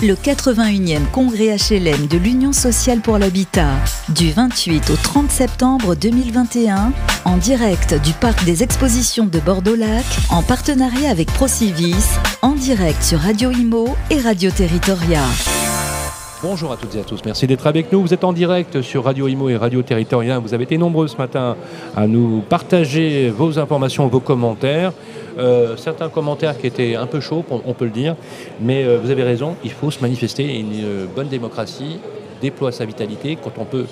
le 81e congrès HLM de l'Union sociale pour l'habitat, du 28 au 30 septembre 2021, en direct du Parc des expositions de Bordeaux-Lac, en partenariat avec Procivis, en direct sur Radio Imo et Radio Territoria. Bonjour à toutes et à tous, merci d'être avec nous. Vous êtes en direct sur Radio Imo et Radio Territoria. Vous avez été nombreux ce matin à nous partager vos informations, vos commentaires. Certains commentaires qui étaient un peu chauds, on peut le dire, mais vous avez raison, il faut se manifester. Une bonne démocratie déploie sa vitalité quand on peut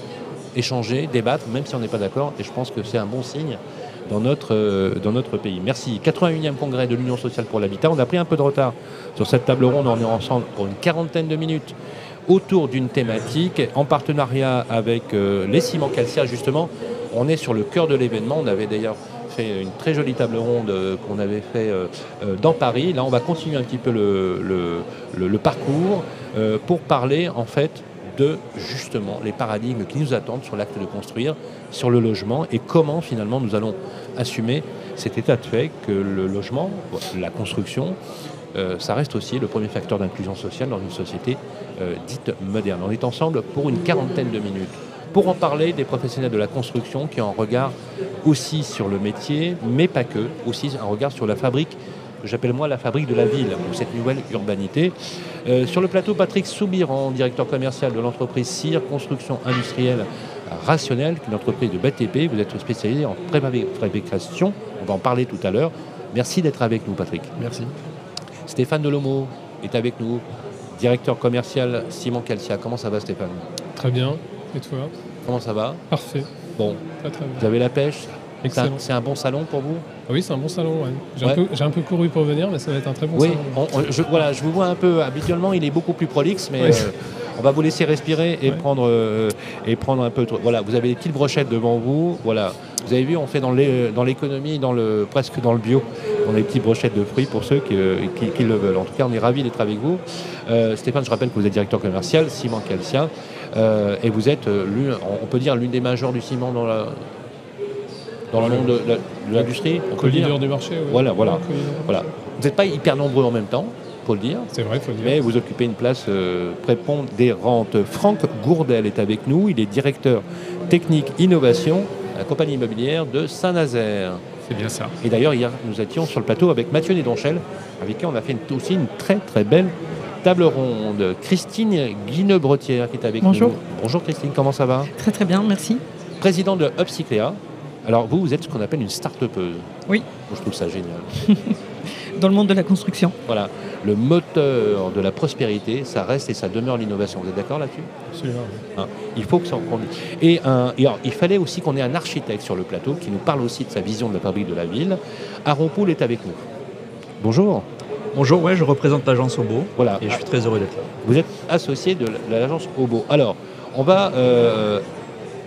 échanger, débattre, même si on n'est pas d'accord, et je pense que c'est un bon signe dans notre pays. Merci. 81e congrès de l'Union sociale pour l'habitat. On a pris un peu de retard sur cette table ronde, on est ensemble pour une quarantaine de minutes autour d'une thématique, en partenariat avec les Ciments Calcia, justement. On est sur le cœur de l'événement. On avait d'ailleurs fait une très jolie table ronde qu'on avait fait dans Paris. Là, on va continuer un petit peu le parcours pour parler, en fait, de, justement, les paradigmes qui nous attendent sur l'acte de construire, sur le logement, et comment, finalement, nous allons assumer cet état de fait que le logement, la construction, ça reste aussi le premier facteur d'inclusion sociale dans une société dite moderne. On est ensemble pour une quarantaine de minutes pour en parler des professionnels de la construction qui ont un regard aussi sur le métier, mais pas que, aussi un regard sur la fabrique, que j'appelle moi la fabrique de la ville, ou cette nouvelle urbanité. Sur le plateau, Patrick Soubiran, directeur commercial de l'entreprise CIR, Construction Industrielle Rationnelle, qui est une entreprise de BTP. Vous êtes spécialisé en préfabrication, on va en parler tout à l'heure. Merci d'être avec nous, Patrick. Merci. Stéphane Delomo est avec nous, directeur commercial Ciments Calcia. Comment ça va, Stéphane? Très bien. Et toi? Comment ça va? Parfait. Bon, très bien. Vous avez la pêche? Excellent. C'est un bon salon pour vous? Ah oui, c'est un bon salon. Ouais. J'ai un peu couru pour venir, mais ça va être un très bon salon. Oui, je vous vois un peu. Habituellement, il est beaucoup plus prolixe, mais on va vous laisser respirer et prendre un peu. Voilà, vous avez des petites brochettes devant vous. Voilà, vous avez vu, on fait dans l'économie, presque dans le bio, on a des petites brochettes de fruits pour ceux qui le veulent. En tout cas, on est ravis d'être avec vous. Stéphane, je rappelle que vous êtes directeur commercial Ciments Calcia, et vous êtes, on peut dire, l'une des majeures du ciment dans le monde de l'industrie, on peut le dire. Leader du marché, oui. Voilà. Vous n'êtes pas hyper nombreux en même temps, il faut le dire. C'est vrai, il faut le dire. Mais vous occupez une place prépondérante. Franck Gourdel est avec nous. Il est directeur technique innovation à la compagnie immobilière de Saint-Nazaire. C'est bien ça. Et d'ailleurs, hier, nous étions sur le plateau avec Mathieu Nédonchel, avec qui on a fait aussi une très très belle table ronde. Christine Guinebretière qui est avec nous. Bonjour Christine, comment ça va? Très très bien, merci. Président de Upcyclea. Alors vous êtes ce qu'on appelle une start-upeuse. Oui. Je trouve ça génial. Dans le monde de la construction. Voilà. Le moteur de la prospérité, ça reste et ça demeure l'innovation. Vous êtes d'accord là-dessus? Absolument. Il faut que ça et alors, il fallait aussi qu'on ait un architecte sur le plateau qui nous parle aussi de sa vision de la fabrique de la ville. Aaron Poul est avec nous. Bonjour. Bonjour, je représente l'agence Obo. Voilà. Et je suis très heureux d'être là. Vous êtes associé de l'agence Obo. Alors, on va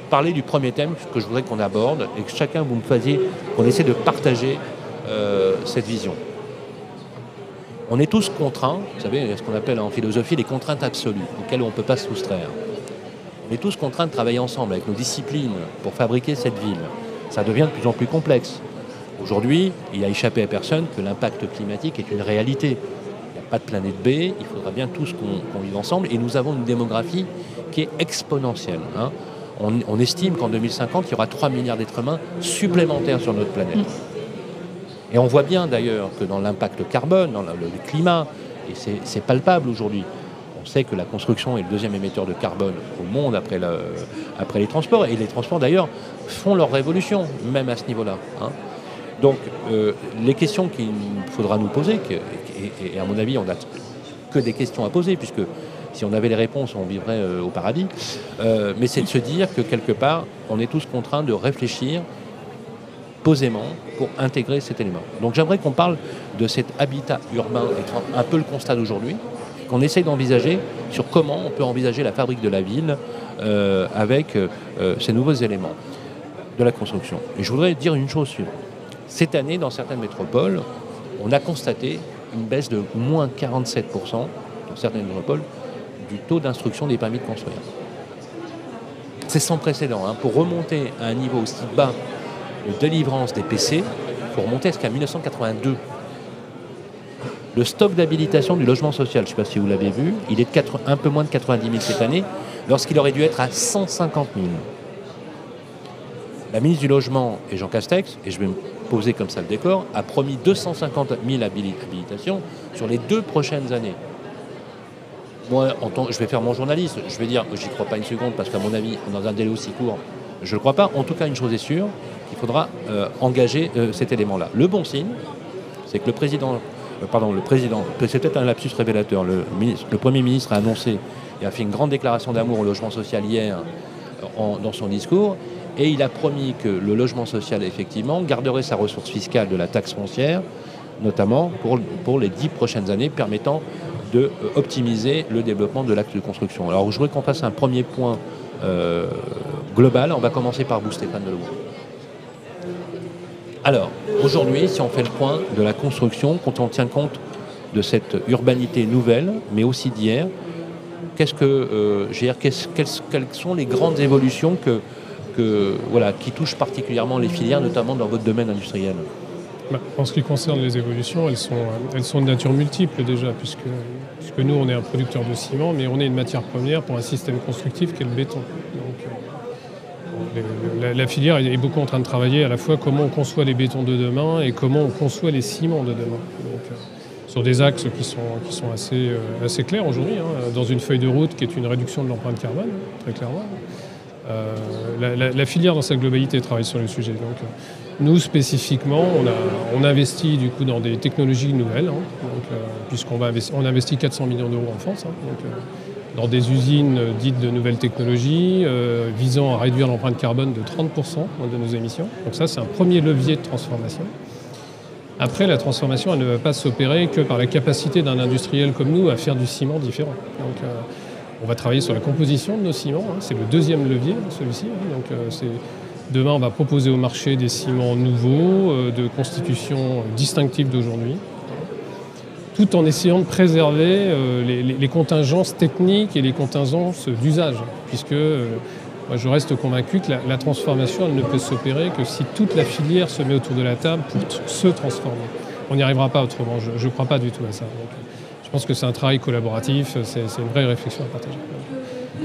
parler du premier thème que je voudrais qu'on aborde et que chacun vous me fassiez, qu'on essaie de partager cette vision. On est tous contraints, vous savez, ce qu'on appelle en philosophie les contraintes absolues, auxquelles on ne peut pas se soustraire. On est tous contraints de travailler ensemble avec nos disciplines pour fabriquer cette ville. Ça devient de plus en plus complexe. Aujourd'hui, il a échappé à personne que l'impact climatique est une réalité. Il n'y a pas de planète B, il faudra bien tous qu'on vive ensemble. Et nous avons une démographie qui est exponentielle. On estime qu'en 2050, il y aura 3 milliards d'êtres humains supplémentaires sur notre planète. Et on voit bien d'ailleurs que dans l'impact carbone, dans le climat, et c'est palpable aujourd'hui, on sait que la construction est le deuxième émetteur de carbone au monde après les transports. Et les transports d'ailleurs font leur révolution, même à ce niveau-là. Donc les questions qu'il faudra nous poser, et à mon avis on n'a que des questions à poser, puisque si on avait les réponses on vivrait au paradis, mais c'est de se dire que quelque part on est tous contraints de réfléchir posément pour intégrer cet élément. Donc j'aimerais qu'on parle de cet habitat urbain, un peu le constat d'aujourd'hui, qu'on essaye d'envisager sur comment on peut envisager la fabrique de la ville avec ces nouveaux éléments de la construction. Et je voudrais dire une chose suivante. Cette année, dans certaines métropoles, on a constaté une baisse de moins 47% dans certaines métropoles du taux d'instruction des permis de construire. C'est sans précédent. Pour remonter à un niveau aussi bas de délivrance des PC, il faut remonter jusqu'à 1982. Le stock d'habilitation du logement social, je ne sais pas si vous l'avez vu, il est de un peu moins de 90 000 cette année, lorsqu'il aurait dû être à 150 000. La ministre du Logement et Jean Castex, et je vais me poser comme ça le décor, a promis 250 000 habilitations sur les 2 prochaines années. Moi, je vais faire mon journaliste, je vais dire, j'y crois pas une seconde, parce qu'à mon avis, dans un délai aussi court, je ne le crois pas. En tout cas, une chose est sûre, il faudra engager cet élément-là. Le bon signe, c'est que le président, c'est peut-être un lapsus révélateur, le Premier ministre a annoncé et a fait une grande déclaration d'amour au logement social hier dans son discours, et il a promis que le logement social, effectivement, garderait sa ressource fiscale de la taxe foncière, notamment pour les 10 prochaines années, permettant de optimiser le développement de l'acte de construction. Alors, je voudrais qu'on fasse un premier point global. On va commencer par vous, Stéphane Delobois. Alors, aujourd'hui, si on fait le point de la construction, quand on tient compte de cette urbanité nouvelle, mais aussi d'hier, quelles sont les grandes évolutions qui touchent particulièrement les filières, notamment dans votre domaine industriel? En ce qui concerne les évolutions, elles sont de nature multiple déjà, puisque nous, on est un producteur de ciment, mais on est une matière première pour un système constructif qui est le béton. Donc, la filière est beaucoup en train de travailler à la fois comment on conçoit les bétons de demain et comment on conçoit les ciments de demain. Donc, sur des axes qui sont assez clairs aujourd'hui, dans une feuille de route qui est une réduction de l'empreinte carbone, très clairement. La filière dans sa globalité travaille sur le sujet. Donc, nous spécifiquement, on investit du coup dans des technologies nouvelles, puisqu'on investit 400 millions d'euros en France, dans des usines dites de nouvelles technologies, visant à réduire l'empreinte carbone de 30% de nos émissions. Donc ça, c'est un premier levier de transformation. Après, la transformation, elle ne va pas s'opérer que par la capacité d'un industriel comme nous à faire du ciment différent. Donc, on va travailler sur la composition de nos ciments, c'est le deuxième levier, celui-ci. Demain, on va proposer au marché des ciments nouveaux, de constitution distinctive d'aujourd'hui, tout en essayant de préserver les contingences techniques et les contingences d'usage, puisque moi, je reste convaincu que la transformation, elle ne peut s'opérer que si toute la filière se met autour de la table pour se transformer. On n'y arrivera pas autrement, je ne crois pas du tout à ça. Donc, je pense que c'est un travail collaboratif, c'est une vraie réflexion à partager.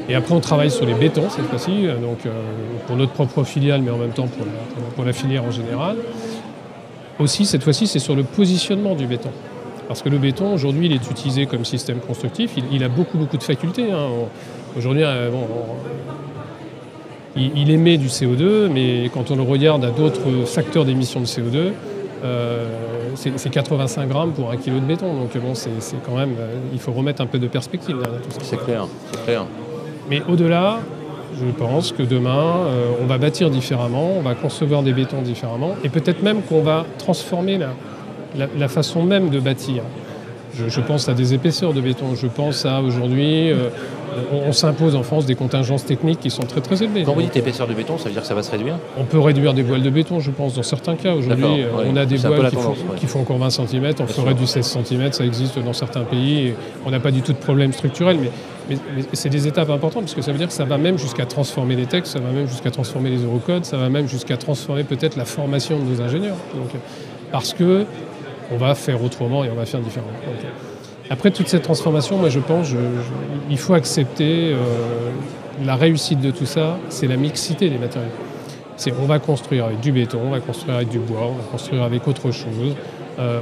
Et après, on travaille sur les bétons cette fois-ci, donc pour notre propre filiale, mais en même temps pour la filière en général. Aussi, cette fois-ci, c'est sur le positionnement du béton. Parce que le béton, aujourd'hui, il est utilisé comme système constructif. Il a beaucoup de facultés. Aujourd'hui, il émet du CO2, mais quand on le regarde à d'autres facteurs d'émission de CO2, c'est 85 grammes pour 1 kilo de béton. Donc bon, c'est quand même, il faut remettre un peu de perspective derrière tout ça. C'est clair, c'est clair. Mais au-delà, je pense que demain, on va bâtir différemment, on va concevoir des bétons différemment, et peut-être même qu'on va transformer la façon même de bâtir. Je pense à des épaisseurs de béton, je pense à aujourd'hui, on s'impose en France des contingences techniques qui sont très très élevées. Quand vous dites épaisseur de béton, ça veut dire que ça va se réduire? On peut réduire des voiles de béton, je pense, dans certains cas. Aujourd'hui, on a des voiles qui font encore 20 cm, on ferait du 16 cm, ça existe dans certains pays, et on n'a pas du tout de problème structurel, mais c'est des étapes importantes, parce que ça veut dire que ça va même jusqu'à transformer les textes, ça va même jusqu'à transformer les eurocodes, ça va même jusqu'à transformer peut-être la formation de nos ingénieurs. Donc, parce que on va faire autrement et on va faire différemment. Donc, après toute cette transformation, moi je pense il faut accepter la réussite de tout ça, c'est la mixité des matériaux. On va construire avec du béton, on va construire avec du bois, on va construire avec autre chose.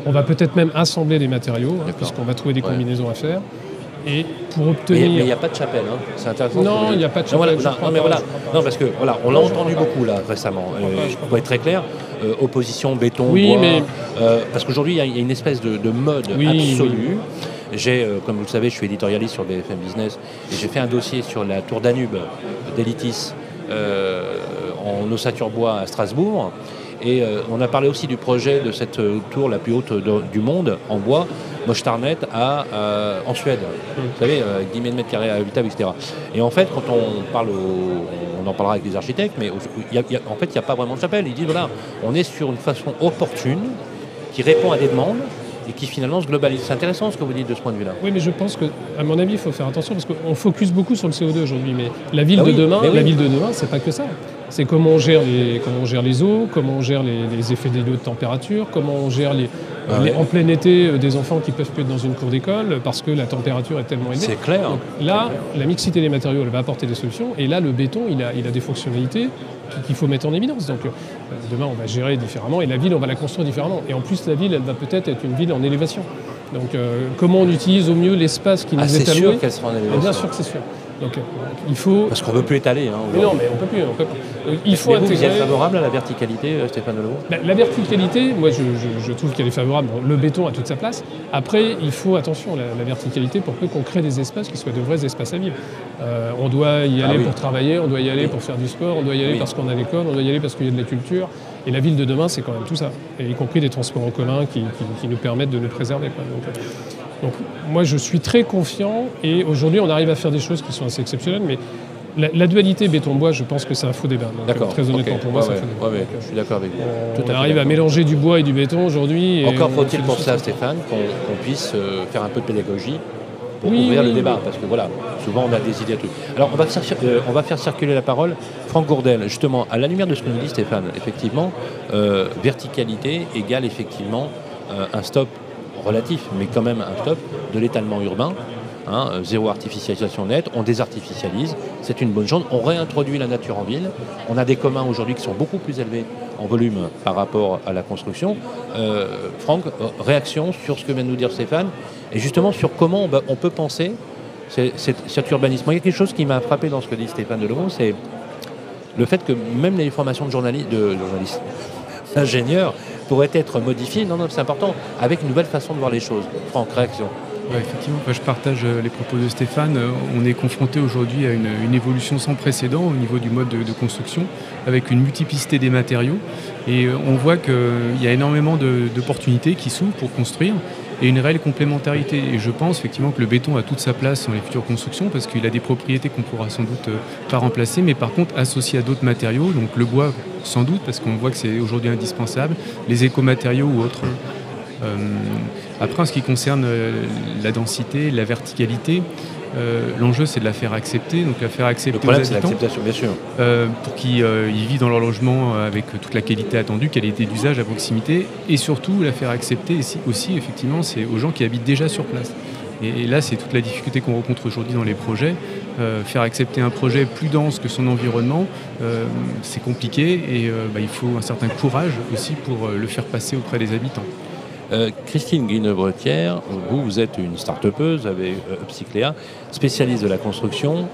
On va peut-être même assembler des matériaux, puisqu'on va trouver des combinaisons à faire. Et pour obtenir... Mais il n'y a pas de chapelle, c'est intéressant. Non, il n'y a pas de chapelle. Non, parce que voilà, on l'a entendu beaucoup là récemment. Pour être très clair, opposition béton, bois. Parce qu'aujourd'hui, il y a une espèce de mode absolue. Comme vous le savez, je suis éditorialiste sur BFM Business et j'ai fait un dossier sur la tour Danube d'Elitis en ossature bois à Strasbourg. Et on a parlé aussi du projet de cette tour la plus haute du monde en bois, Mostarnet, en Suède. Vous savez, 10 000 mètres carrés habitables, etc. Et en fait, quand on parle on en parlera avec les architectes, mais en fait, il n'y a pas vraiment de chapelle. Ils disent, voilà, on est sur une façon opportune qui répond à des demandes et qui finalement se globalise. C'est intéressant ce que vous dites de ce point de vue-là. Oui, mais je pense que, à mon avis, il faut faire attention parce qu'on focus beaucoup sur le CO2 aujourd'hui, mais la ville de demain, c'est pas que ça. C'est comment on gère les eaux, comment on gère les effets des lots de température, comment on gère En plein été, des enfants qui peuvent plus être dans une cour d'école parce que la température est tellement élevée. C'est clair. Donc là, la mixité des matériaux, elle va apporter des solutions. Et là, le béton, il a des fonctionnalités qu'il faut mettre en évidence. Donc demain, on va gérer différemment et la ville, on va la construire différemment. Et en plus, la ville, elle va peut-être être une ville en élévation. Donc comment on utilise au mieux l'espace qui nous est c'est alloué. sûr qu'elle sera en élévation. Bien sûr que c'est sûr. Donc il faut... Parce qu'on ne peut plus étaler. Mais non, mais on peut plus. Il faut intégrer. Vous êtes intégrer... favorable à la verticalité, Stéphane Delevaux ? La verticalité, moi je trouve qu'elle est favorable. Le béton a toute sa place. Après, il faut, attention, la verticalité pour peu qu'on crée des espaces qui soient de vrais espaces à vivre. On doit y aller pour travailler, on doit y aller pour faire du sport, on doit y aller parce qu'on a l'école, on doit y aller parce qu'il y a de la culture. Et la ville de demain, c'est quand même tout ça. Et y compris des transports en commun qui nous permettent de nous préserver. Donc moi je suis très confiant et aujourd'hui on arrive à faire des choses qui sont assez exceptionnelles, mais la dualité béton-bois, je pense que c'est un faux débat. Donc, très honnêtement, pour moi, c'est un faux débat. Je suis d'accord avec vous. On arrive à mélanger du bois et du béton aujourd'hui. Encore faut-il pour ça, Stéphane, qu'on puisse faire un peu de pédagogie pour ouvrir le débat, parce que voilà, souvent on a des idées à tout. Alors on va faire circuler la parole. Franck Gourdel, justement, à la lumière de ce que nous dit Stéphane, effectivement, verticalité égale effectivement un stop relatif, mais quand même un stop de l'étalement urbain. Zéro artificialisation nette, on désartificialise, c'est une bonne chose. On réintroduit la nature en ville. On a des communs aujourd'hui qui sont beaucoup plus élevés en volume par rapport à la construction. Franck, réaction sur ce que vient de nous dire Stéphane, et justement sur comment on peut penser cet urbanisme. Il y a quelque chose qui m'a frappé dans ce que dit Stéphane Delevaux, c'est le fait que même les formations de journalistes, d'ingénieurs, pourraient être modifiées. Non, c'est important, avec une nouvelle façon de voir les choses. Franck, réaction. Ouais, effectivement, je partage les propos de Stéphane. On est confronté aujourd'hui à une évolution sans précédent au niveau du mode de construction, avec une multiplicité des matériaux. Et on voit qu'il y a énormément d'opportunités qui s'ouvrent pour construire et une réelle complémentarité. Et je pense effectivement que le béton a toute sa place dans les futures constructions parce qu'il a des propriétés qu'on pourra sans doute pas remplacer, mais par contre associé à d'autres matériaux, donc le bois sans doute, parce qu'on voit que c'est aujourd'hui indispensable, les écomatériaux ou autres. Après, en ce qui concerne la densité, la verticalité, l'enjeu c'est de la faire accepter, donc la faire accepter aux habitants, c'est l'acceptation, bien sûr. pour qu'ils vivent dans leur logement avec toute la qualité attendue, qualité d'usage à proximité, et surtout la faire accepter aussi effectivement, c'est aux gens qui habitent déjà sur place. Et là, c'est toute la difficulté qu'on rencontre aujourd'hui dans les projets. Faire accepter un projet plus dense que son environnement, c'est compliqué et il faut un certain courage aussi pour le faire passer auprès des habitants. Christine Guinebretière, vous êtes une start-upeuse avec Upcycléa, spécialiste de la construction.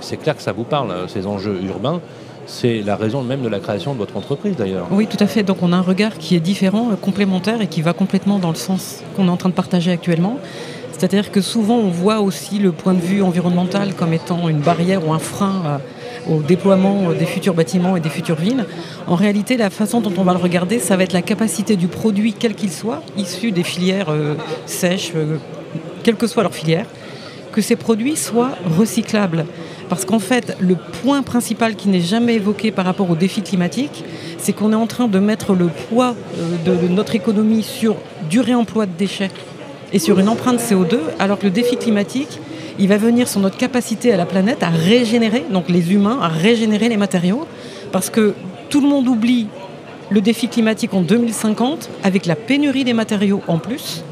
C'est clair que ça vous parle, ces enjeux urbains. C'est la raison même de la création de votre entreprise d'ailleurs. Oui, tout à fait. Donc on a un regard qui est différent, complémentaire et qui va complètement dans le sens qu'on est en train de partager actuellement. C'est-à-dire que souvent on voit aussi le point de vue environnemental comme étant une barrière ou un frein au déploiement des futurs bâtiments et des futures villes. En réalité, la façon dont on va le regarder, ça va être la capacité du produit, quel qu'il soit, issu des filières sèches, quelle que soit leur filière, que ces produits soient recyclables. Parce qu'en fait, le point principal qui n'est jamais évoqué par rapport aux défis climatiques, c'est qu'on est en train de mettre le poids de notre économie sur du réemploi de déchets et sur une empreinte CO2, alors que le défi climatique, il va venir sur notre capacité à la planète à régénérer, donc les humains, à régénérer les matériaux, parce que tout le monde oublie le défi climatique en 2050, avec la pénurie des matériaux en plus.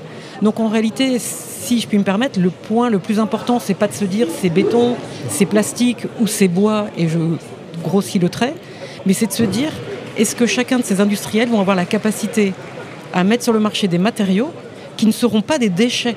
Donc en réalité, si je puis me permettre, le point le plus important, c'est pas de se dire c'est béton, c'est plastique ou c'est bois, et je grossis le trait, mais c'est de se dire, est-ce que chacun de ces industriels vont avoir la capacité à mettre sur le marché des matériaux qui ne seront pas des déchets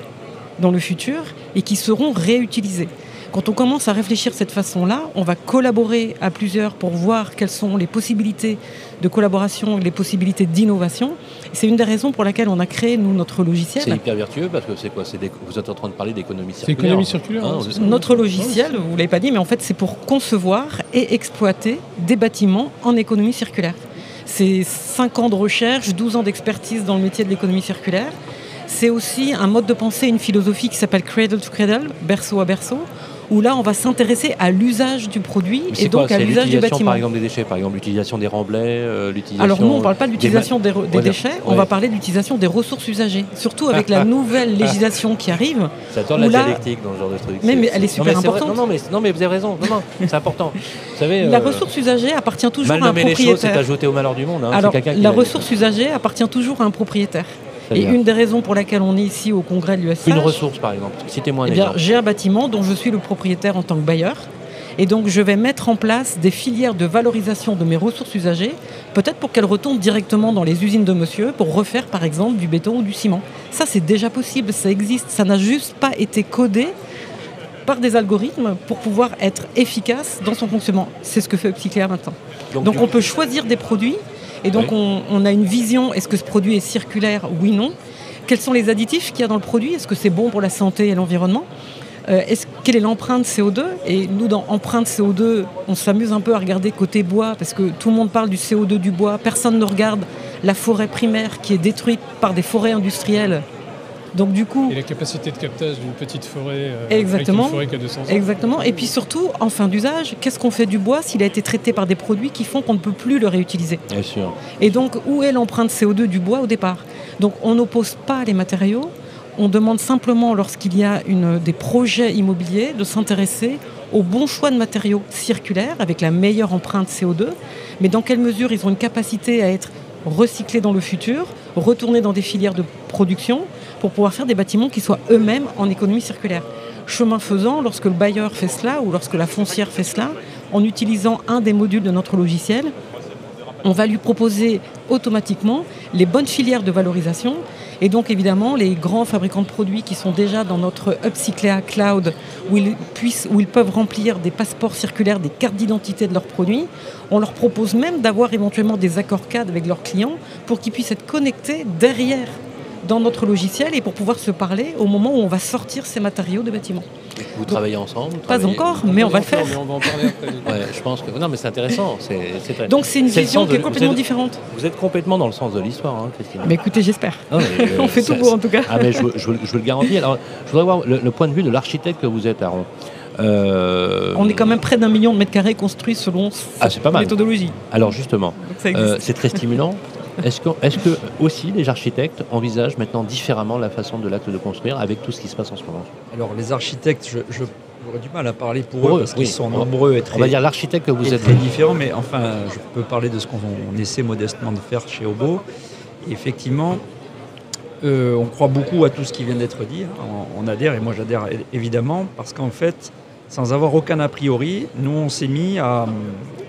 dans le futur et qui seront réutilisés. Quand on commence à réfléchir de cette façon-là, on va collaborer à plusieurs pour voir quelles sont les possibilités de collaboration et les possibilités d'innovation. C'est une des raisons pour laquelle on a créé, nous, notre logiciel. C'est hyper vertueux parce que c'est quoi ? Vous êtes en train de parler d'économie circulaire. C'est économie circulaire. Notre logiciel, vous ne l'avez pas dit, mais en fait, c'est pour concevoir et exploiter des bâtiments en économie circulaire. C'est 5 ans de recherche, 12 ans d'expertise dans le métier de l'économie circulaire. C'est aussi un mode de pensée, une philosophie qui s'appelle Cradle to Cradle, berceau à berceau, où là on va s'intéresser à l'usage du produit et donc à l'usage du bâtiment. Par exemple des déchets, par exemple l'utilisation des remblais, l'utilisation... Alors nous on ne parle pas de l'utilisation des déchets, on va parler de l'utilisation des ressources usagées, surtout avec la nouvelle législation qui arrive. J'adore la dialectique dans ce genre de truc. Mais elle est super importante. Non mais vous avez raison, c'est important. Vous savez, la ressource usagée appartient toujours à un propriétaire. Les choses, c'est ajouter au malheur du monde. Alors la ressource usagée appartient toujours à un propriétaire. Et une des raisons pour laquelle on est ici au congrès de l'USH... Une ressource, par exemple. Citez-moi un exemple. J'ai un bâtiment dont je suis le propriétaire en tant que bailleur. Et donc, je vais mettre en place des filières de valorisation de mes ressources usagées, peut-être pour qu'elles retournent directement dans les usines de monsieur, pour refaire, par exemple, du béton ou du ciment. Ça, c'est déjà possible, ça existe. Ça n'a juste pas été codé par des algorithmes pour pouvoir être efficace dans son fonctionnement. C'est ce que fait Upcyclea maintenant. Donc on peut choisir des produits, et donc on a une vision, est-ce que ce produit est circulaire, oui, non. Quels sont les additifs qu'il y a dans le produit, est-ce que c'est bon pour la santé et l'environnement. Quelle est l'empreinte CO2? Et nous, dans empreinte CO2, on s'amuse un peu à regarder côté bois, parce que tout le monde parle du CO2 du bois. Personne ne regarde la forêt primaire qui est détruite par des forêts industrielles. Donc du coup... Et la capacité de captage d'une petite forêt, exactement, avec une forêt qui a 200 ans. Exactement. Et puis surtout, en fin d'usage, qu'est-ce qu'on fait du bois s'il a été traité par des produits qui font qu'on ne peut plus le réutiliser? Bien sûr. Et donc, où est l'empreinte CO2 du bois au départ? Donc on n'oppose pas les matériaux. On demande simplement, lorsqu'il y a des projets immobiliers, de s'intéresser au bon choix de matériaux circulaires avec la meilleure empreinte CO2, mais dans quelle mesure ils ont une capacité à être recyclés dans le futur, retournés dans des filières de production pour pouvoir faire des bâtiments qui soient eux-mêmes en économie circulaire. Chemin faisant, lorsque le bailleur fait cela ou lorsque la foncière fait cela, en utilisant un des modules de notre logiciel, on va lui proposer automatiquement les bonnes filières de valorisation. Et donc évidemment, les grands fabricants de produits qui sont déjà dans notre Upcyclea Cloud, où ils peuvent remplir des passeports circulaires, des cartes d'identité de leurs produits, on leur propose même d'avoir éventuellement des accords cadres avec leurs clients pour qu'ils puissent être connectés derrière dans notre logiciel et pour pouvoir se parler au moment où on va sortir ces matériaux de bâtiments. Vous travaillez ensemble? Pas encore, mais on va le faire. Mais on va en parler après. Ouais, je pense que... Non, mais c'est intéressant. Donc c'est une vision qui est complètement différente. Vous êtes complètement dans le sens de l'histoire, hein, Christine. Mais écoutez, j'espère. Non, mais, on fait tout pour, en tout cas. Ah, mais je vous le garantis. Alors, je voudrais voir le point de vue de l'architecte que vous êtes, Aaron. On est quand même près d'1 million de mètres carrés construits selon cette méthodologie. Alors justement, c'est très stimulant. Est-ce que aussi les architectes envisagent maintenant différemment la façon de l'acte de construire avec tout ce qui se passe en ce moment? Alors les architectes, j'aurais du mal à parler pour eux parce qu'ils sont nombreux et très... On va dire l'architecte que vous êtes très différent, mais enfin je peux parler de ce qu'on essaie modestement de faire chez Obo. Et effectivement, on croit beaucoup à tout ce qui vient d'être dit. On adhère, et moi j'adhère évidemment, parce qu'en fait, sans avoir aucun a priori, nous on s'est mis à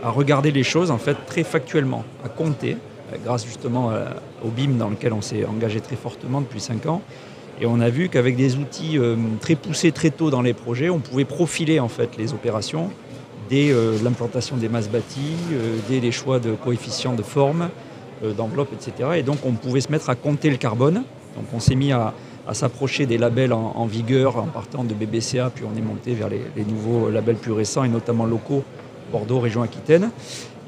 regarder les choses en fait très factuellement, à compter, grâce justement au BIM dans lequel on s'est engagé très fortement depuis 5 ans. Et on a vu qu'avec des outils très poussés très tôt dans les projets, on pouvait profiler en fait les opérations dès l'implantation des masses bâties, dès les choix de coefficients de forme, d'enveloppe, etc. Et donc on pouvait se mettre à compter le carbone. Donc on s'est mis à s'approcher des labels en vigueur en partant de BBCA, puis on est monté vers les nouveaux labels plus récents et notamment locaux, Bordeaux, région Aquitaine.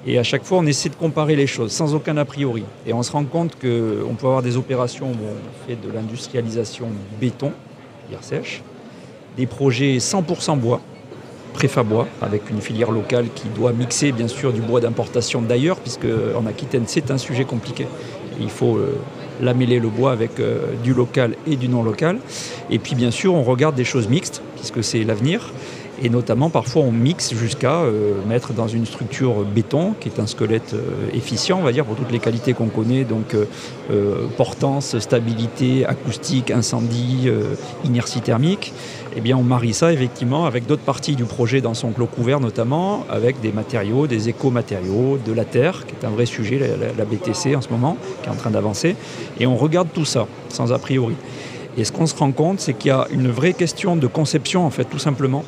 Et à chaque fois, on essaie de comparer les choses sans aucun a priori. Et on se rend compte qu'on peut avoir des opérations où on fait de l'industrialisation béton, pierre sèche, des projets 100% bois, préfat bois, avec une filière locale qui doit mixer bien sûr du bois d'importation d'ailleurs, puisque en Aquitaine, c'est un sujet compliqué. Il faut lamêler le bois avec du local et du non local. Et puis bien sûr, on regarde des choses mixtes, puisque c'est l'avenir. Et notamment, parfois, on mixe jusqu'à mettre dans une structure béton, qui est un squelette efficient, on va dire, pour toutes les qualités qu'on connaît, donc portance, stabilité, acoustique, incendie, inertie thermique. Eh bien, on marie ça, effectivement, avec d'autres parties du projet dans son clos couvert, notamment, avec des matériaux, des éco-matériaux, de la terre, qui est un vrai sujet, la BTC en ce moment, qui est en train d'avancer. Et on regarde tout ça, sans a priori. Et ce qu'on se rend compte, c'est qu'il y a une vraie question de conception, en fait, tout simplement,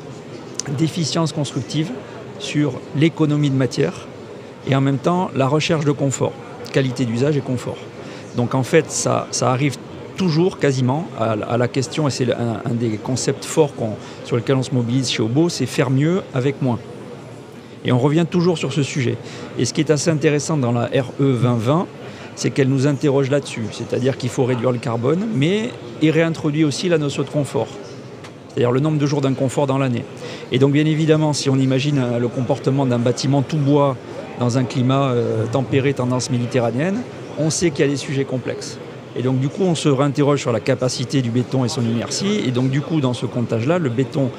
d'efficience constructive sur l'économie de matière et en même temps la recherche de confort, qualité d'usage et confort. Donc en fait ça arrive toujours quasiment à la question, et c'est un des concepts forts sur lequel on se mobilise chez Obo, c'est faire mieux avec moins. Et on revient toujours sur ce sujet. Et ce qui est assez intéressant dans la RE 2020, c'est qu'elle nous interroge là-dessus, c'est-à-dire qu'il faut réduire le carbone, mais il réintroduit aussi la notion de confort. C'est-à-dire le nombre de jours d'inconfort dans l'année. Et donc bien évidemment, si on imagine le comportement d'un bâtiment tout bois dans un climat tempéré, tendance méditerranéenne, on sait qu'il y a des sujets complexes. Et donc du coup, on se réinterroge sur la capacité du béton et son inertie. Et donc du coup, dans ce comptage-là, le béton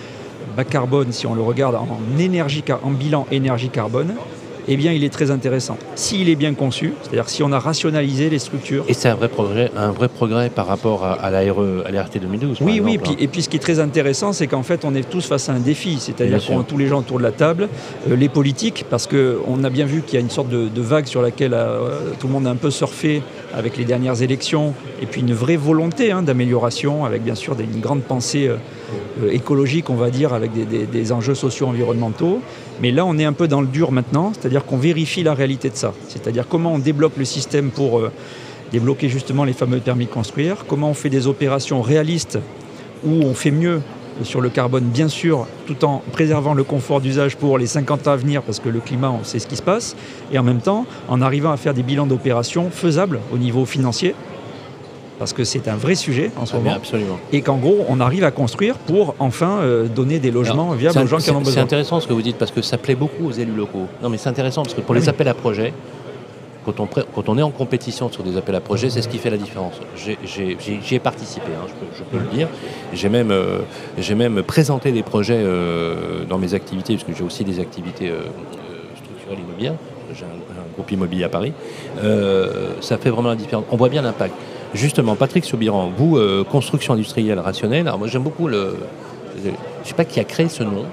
bas carbone, si on le regarde en bilan énergie carbone, eh bien il est très intéressant. S'il est bien conçu, c'est-à-dire si on a rationalisé les structures. Et c'est un vrai progrès par rapport à la RT 2012. Oui, par oui, exemple, et puis ce qui est très intéressant, c'est qu'en fait on est tous face à un défi, c'est-à-dire qu'on a tous les gens autour de la table, les politiques, parce qu'on a bien vu qu'il y a une sorte de vague sur laquelle tout le monde a un peu surfé avec les dernières élections, et puis une vraie volonté d'amélioration, avec bien sûr une grande pensée écologique, on va dire, avec des enjeux socio-environnementaux. Mais là, on est un peu dans le dur maintenant, c'est-à-dire qu'on vérifie la réalité de ça. C'est-à-dire comment on débloque le système pour débloquer justement les fameux permis de construire, comment on fait des opérations réalistes où on fait mieux sur le carbone, bien sûr, tout en préservant le confort d'usage pour les 50 ans à venir, parce que le climat, on sait ce qui se passe, et en même temps, en arrivant à faire des bilans d'opérations faisables au niveau financier, parce que c'est un vrai sujet en ce moment, absolument. et qu'en gros, on arrive à construire pour enfin donner des logements viables aux gens qui en ont besoin. C'est intéressant ce que vous dites, parce que ça plaît beaucoup aux élus locaux. Non, mais c'est intéressant, parce que pour les appels à projets, quand on est en compétition sur des appels à projets, c'est ce qui fait la différence. J'y ai participé, je peux le dire. J'ai même présenté des projets dans mes activités, parce que j'ai aussi des activités structurelles immobilières. J'ai un groupe immobilier à Paris. Ça fait vraiment la différence. On voit bien l'impact. Justement, Patrick Saubiran, vous, construction industrielle rationnelle, alors moi j'aime beaucoup je ne sais pas qui a créé ce nom.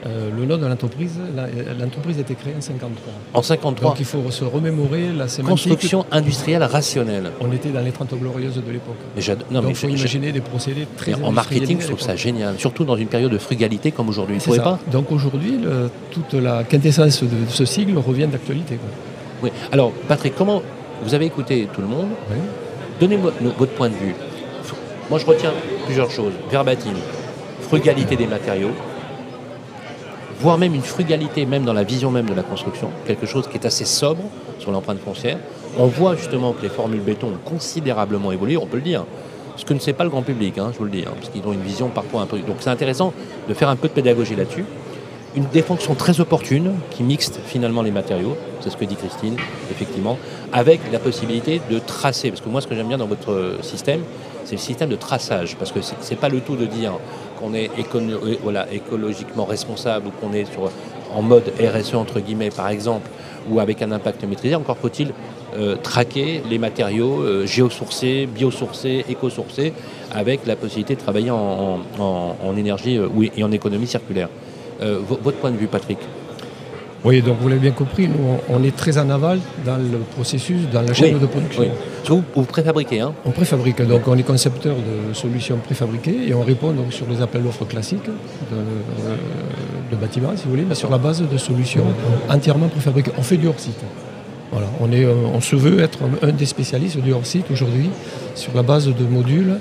Le nom de l'entreprise a été créée en 1953. En 1953. Donc il faut se remémorer la sémantique. Construction industrielle rationnelle. On était dans les 30 glorieuses de l'époque. Donc il faut imaginer des procédés très en marketing, je trouve ça génial, surtout dans une période de frugalité comme aujourd'hui. Vous trouvez pas ? Donc aujourd'hui, toute la quintessence de ce sigle revient d'actualité. Oui. Alors Patrick, comment vous avez écouté tout le monde ? Oui. Donnez-moi votre point de vue. Moi, je retiens plusieurs choses. Verbatim, frugalité des matériaux, voire même une frugalité même dans la vision même de la construction, quelque chose qui est assez sobre sur l'empreinte foncière. On voit justement que les formules béton ont considérablement évolué, on peut le dire. Ce que ne sait pas le grand public, je vous le dis, parce qu'ils ont une vision parfois un peu... Donc c'est intéressant de faire un peu de pédagogie là-dessus. Des fonctions très opportunes qui mixent finalement les matériaux, c'est ce que dit Christine, effectivement, avec la possibilité de tracer. Parce que moi, ce que j'aime bien dans votre système, c'est le système de traçage. Parce que c'est pas le tout de dire qu'on est écologiquement responsable ou qu'on est en mode RSE, entre guillemets, par exemple, ou avec un impact maîtrisé. Encore faut-il traquer les matériaux géosourcés, biosourcés, écosourcés, avec la possibilité de travailler en énergie et en économie circulaire. Votre point de vue, Patrick ? Oui, donc vous l'avez bien compris, nous on est très en aval dans le processus, dans la chaîne de production. Oui. Vous préfabriquez, On préfabrique, donc on est concepteur de solutions préfabriquées et on répond donc sur les appels d'offres classiques de bâtiments, si vous voulez, mais sur la base de solutions entièrement préfabriquées. On fait du hors-site. Voilà, on se veut être un des spécialistes du hors-site aujourd'hui sur la base de modules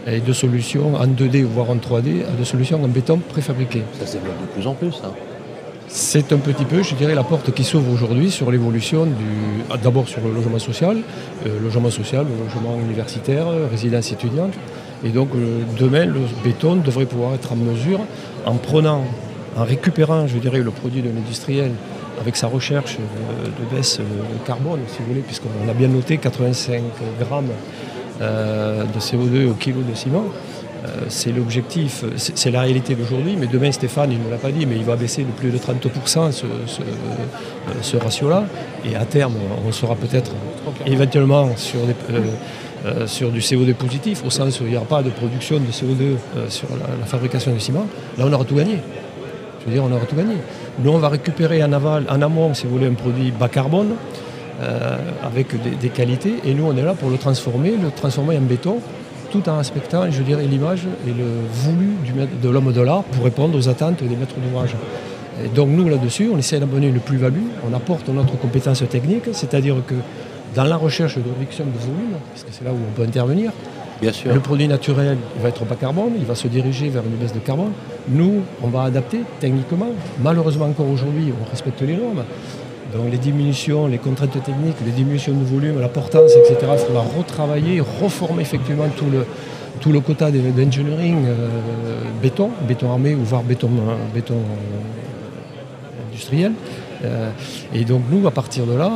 et de solutions en 2D voire en 3D, de solutions en béton préfabriquées. Ça se développe de plus en plus, ça. C'est un petit peu, je dirais, la porte qui s'ouvre aujourd'hui sur l'évolution d'abord sur le logement social, le logement universitaire, résidence étudiante. Et donc demain, le béton devrait pouvoir être en mesure, en récupérant, je dirais, le produit de l'industriel avec sa recherche de baisse de carbone, si vous voulez, puisqu'on a bien noté 85 grammes de CO2 au kilo de ciment. C'est l'objectif, c'est la réalité d'aujourd'hui, mais demain Stéphane, il ne me l'a pas dit, mais il va baisser de plus de 30% ce ratio-là, et à terme, on sera peut-être éventuellement sur du CO2 positif, au sens où il n'y aura pas de production de CO2 sur la fabrication du ciment. Là, on aura tout gagné. Je veux dire, on aura tout gagné. Nous, on va récupérer en amont, si vous voulez, un produit bas carbone, avec des qualités, et nous, on est là pour le transformer en béton, tout en respectant, je dirais, l'image et le voulu de l'homme de l'art pour répondre aux attentes des maîtres d'ouvrage. Et donc nous, là-dessus, on essaie d'amener une plus-value, on apporte notre compétence technique, c'est-à-dire que dans la recherche de réduction de volume, parce que c'est là où on peut intervenir, bien sûr, le produit naturel il va être bas carbone, il va se diriger vers une baisse de carbone. Nous, on va adapter techniquement. Malheureusement, encore aujourd'hui, on respecte les normes. Donc les diminutions, les contraintes techniques, les diminutions de volume, la portance, etc., il faudra retravailler, reformer effectivement tout le quota d'engineering béton armé ou voire béton industriel. Et donc nous, à partir de là,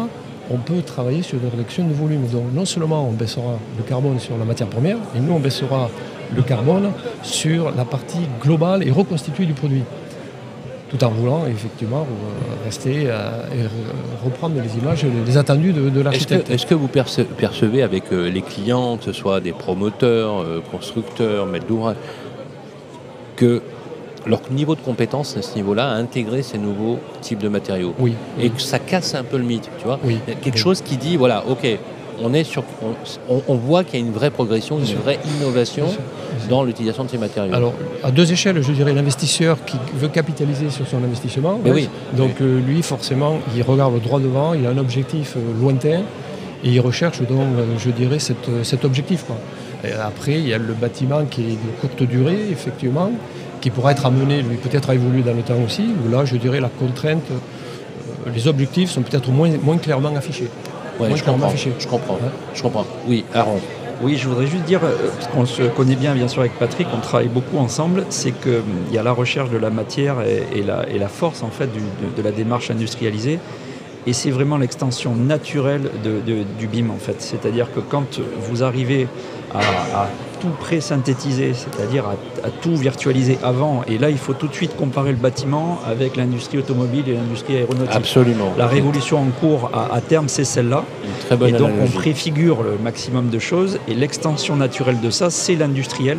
on peut travailler sur des réductions de volume. Donc non seulement on baissera le carbone sur la matière première, et nous on baissera le carbone sur la partie globale et reconstituée du produit. tout en voulant effectivement rester et reprendre les images, les attendus de l'architecte. Est-ce que vous percevez avec les clients, que ce soit des promoteurs, constructeurs, maîtres d'ouvrage, que leur niveau de compétence à ce niveau-là a intégré ces nouveaux types de matériaux? Oui. Et que ça casse un peu le mythe, tu vois. Oui. Il y a quelque chose qui dit, voilà, ok, on voit qu'il y a une vraie progression, une vraie innovation dans l'utilisation de ces matériaux. Alors, à deux échelles, je dirais l'investisseur qui veut capitaliser sur son investissement. Mais oui. Donc lui, forcément, il regarde droit devant, il a un objectif lointain et il recherche donc, je dirais, cet objectif, quoi. Et après, il y a le bâtiment qui est de courte durée, effectivement, qui pourra être amené, lui, peut-être à évoluer dans le temps aussi, où là, je dirais, la contrainte, les objectifs sont peut-être moins clairement affichés. Ouais, je comprends. Oui, Aaron. Oui, je voudrais juste dire, parce qu'on se connaît bien sûr avec Patrick, on travaille beaucoup ensemble, c'est qu'il y a la recherche de la matière et la force en fait de la démarche industrialisée. Et c'est vraiment l'extension naturelle du BIM en fait. C'est-à-dire que quand vous arrivez à tout pré-synthétiser, c'est-à-dire à tout virtualiser avant, et là il faut tout de suite comparer le bâtiment avec l'industrie automobile et l'industrie aéronautique. Absolument. La révolution en cours à terme, c'est celle-là. Une très bonne et donc analogie. on préfigure le maximum de choses, et l'extension naturelle de ça, c'est l'industriel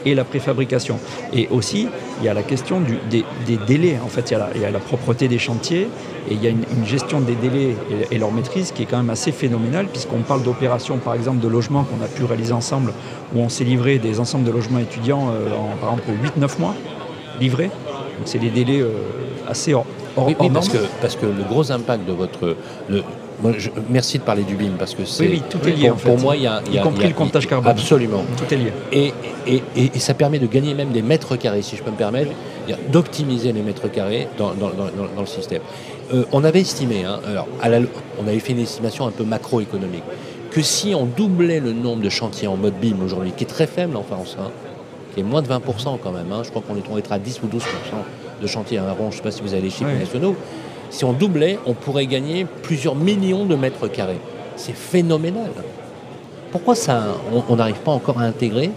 et la préfabrication. Et aussi, il y a la question des délais. En fait, il y a la propreté des chantiers et il y a une gestion des délais et leur maîtrise qui est quand même assez phénoménale, puisqu'on parle d'opérations, par exemple, de logements qu'on a pu réaliser ensemble, où on s'est livré des ensembles de logements étudiants en, par exemple, 8-9 mois livrés. Donc, c'est des délais assez hors Oui, normes. parce que le gros impact de votre... merci de parler du BIM, parce que c'est... Oui, tout est lié, en fait. Pour moi, il y a... Y compris le comptage carbone. Absolument. Tout est lié. Et ça permet de gagner même des mètres carrés, si je peux me permettre, d'optimiser les mètres carrés dans le système. On avait estimé, alors, on avait fait une estimation un peu macroéconomique, que si on doublait le nombre de chantiers en mode BIM aujourd'hui, qui est très faible en France, qui est moins de 20% quand même, je crois qu'on est à 10 ou 12% de chantiers à un rond, je ne sais pas si vous avez les chiffres nationaux, si on doublait, on pourrait gagner plusieurs millions de mètres carrés. C'est phénoménal. Pourquoi ça, on n'arrive pas encore à intégrer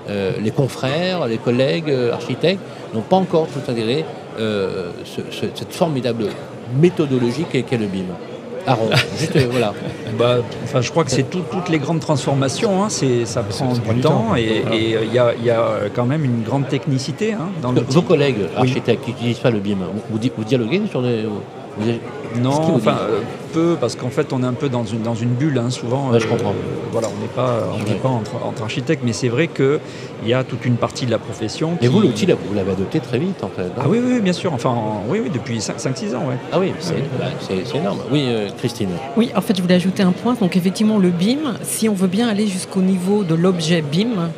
les confrères, les collègues architectes n'ont pas encore tout intégré cette formidable méthodologie qu'est le BIM. Aaron, juste voilà. Je crois que c'est toutes les grandes transformations, ça prend du temps et il y a quand même une grande technicité dans le. Vos collègues architectes qui n'utilisent pas le BIM, vous dialoguez sur des... Non, peu, parce qu'en fait on est un peu dans une bulle souvent. Je comprends. On n'est pas entre architectes, mais c'est vrai qu'il y a toute une partie de la profession. Et vous, l'outil, vous l'avez adopté très vite en fait. Ah oui, bien sûr. Oui, depuis 5-6 ans. Ouais. Ah oui, c'est énorme. Oui, Christine. Oui, en fait, je voulais ajouter un point. Donc effectivement, le BIM, si on veut bien aller jusqu'au niveau de l'objet BIM,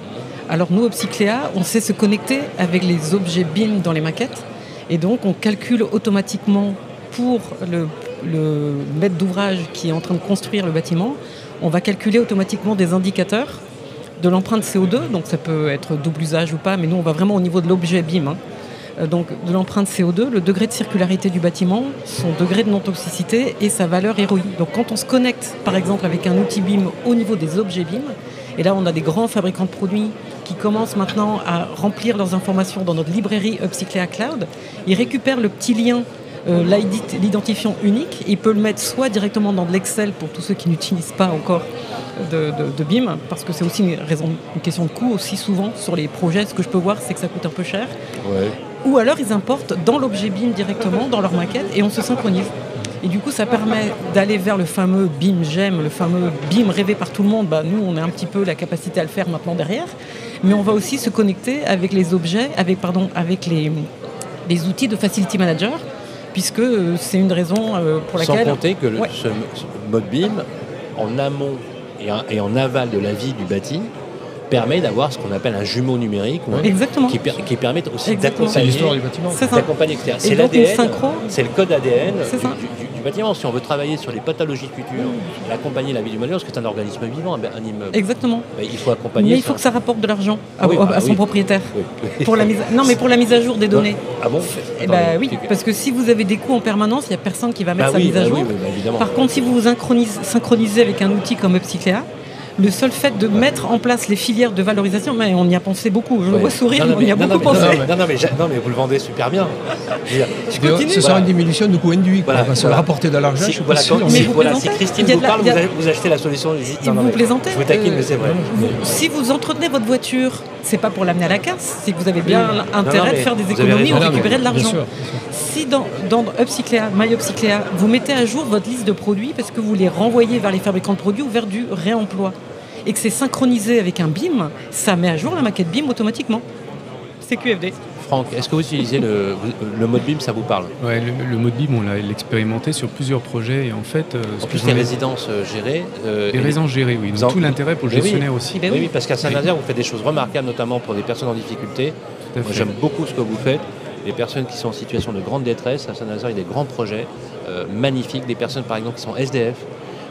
alors nous, Upcycléa, on sait se connecter avec les objets BIM dans les maquettes. Et donc, on calcule automatiquement pour le maître d'ouvrage qui est en train de construire le bâtiment, on va calculer automatiquement des indicateurs de l'empreinte CO2, donc ça peut être double usage ou pas, mais nous on va vraiment au niveau de l'objet BIM. Donc de l'empreinte CO2, le degré de circularité du bâtiment, son degré de non-toxicité et sa valeur ROI. Donc quand on se connecte par exemple avec un outil BIM au niveau des objets BIM, et là on a des grands fabricants de produits qui commencent maintenant à remplir leurs informations dans notre librairie Upcycléa Cloud, ils récupèrent le petit lien l'identifiant unique, il peut le mettre soit directement dans de l'Excel pour tous ceux qui n'utilisent pas encore de BIM, parce que c'est aussi une question de coût aussi souvent sur les projets. Ce que je peux voir, c'est que ça coûte un peu cher. Ouais. Ou alors ils importent dans l'objet BIM directement, dans leur maquette, et on se synchronise. Et du coup, ça permet d'aller vers le fameux BIM GEM, le fameux BIM rêvé par tout le monde. Nous, on a un petit peu la capacité à le faire maintenant derrière, mais on va aussi se connecter avec les objets, avec les outils de Facility Manager, puisque c'est une raison pour laquelle... Sans compter que ce mode BIM, en amont et en aval de la vie du bâti, permet d'avoir ce qu'on appelle un jumeau numérique qui permet aussi d'accompagner l'histoire du bâtiment. etc. C'est l'ADN, c'est le code ADN du bâtiment. Si on veut travailler sur les pathologies futures et accompagner la vie du bâtiment, parce que c'est un organisme vivant, un immeuble. Exactement. Il faut accompagner. Mais il faut que ça rapporte de l'argent à son propriétaire. Oui. Pour la mise à jour des données. Ah bon? Oui, parce que si vous avez des coûts en permanence, il n'y a personne qui va mettre sa mise à jour. Évidemment. Par contre, si vous vous synchronisez avec un outil comme Upcycléa, le seul fait de mettre en place les filières de valorisation, mais on y a pensé beaucoup. Je le vois sourire, mais on y a beaucoup pensé. Non, mais vous le vendez super bien. Je continue. Ce sera une diminution du coût induit. Voilà, On va se rapporter de l'argent. Si, Je suis pas sûr. Mais vous voilà, si plaisantez. Christine Il y a vous de la- parle, il y a- vous achetez la solution. Vous plaisantez. Je vous taquine, mais c'est vrai. Si vous entretenez votre voiture, c'est pas pour l'amener à la casse, c'est que vous avez bien intérêt mais de faire des vous avez économies ou raison. récupérer de Bien l'argent. sûr. Si dans Upcycléa, My Upcycléa, vous mettez à jour votre liste de produits parce que vous les renvoyez vers les fabricants de produits ou vers du réemploi, et que c'est synchronisé avec un BIM, ça met à jour la maquette BIM automatiquement. C'est QFD. Franck, est-ce que vous utilisez le mode BIM, ça vous parle? Ouais, le mode BIM, on l'a expérimenté sur plusieurs projets et en fait... En plus, les résidences gérées. Les résidences gérées, oui. Donc tout l'intérêt pour le gestionnaire aussi. Ben Oui, parce qu'à Saint-Nazaire, vous faites des choses remarquables, notamment pour des personnes en difficulté. Tout à Moi, fait. j'aime beaucoup ce que vous faites. Les personnes qui sont en situation de grande détresse, à Saint-Nazaire, il y a des grands projets magnifiques. Des personnes, par exemple, qui sont SDF,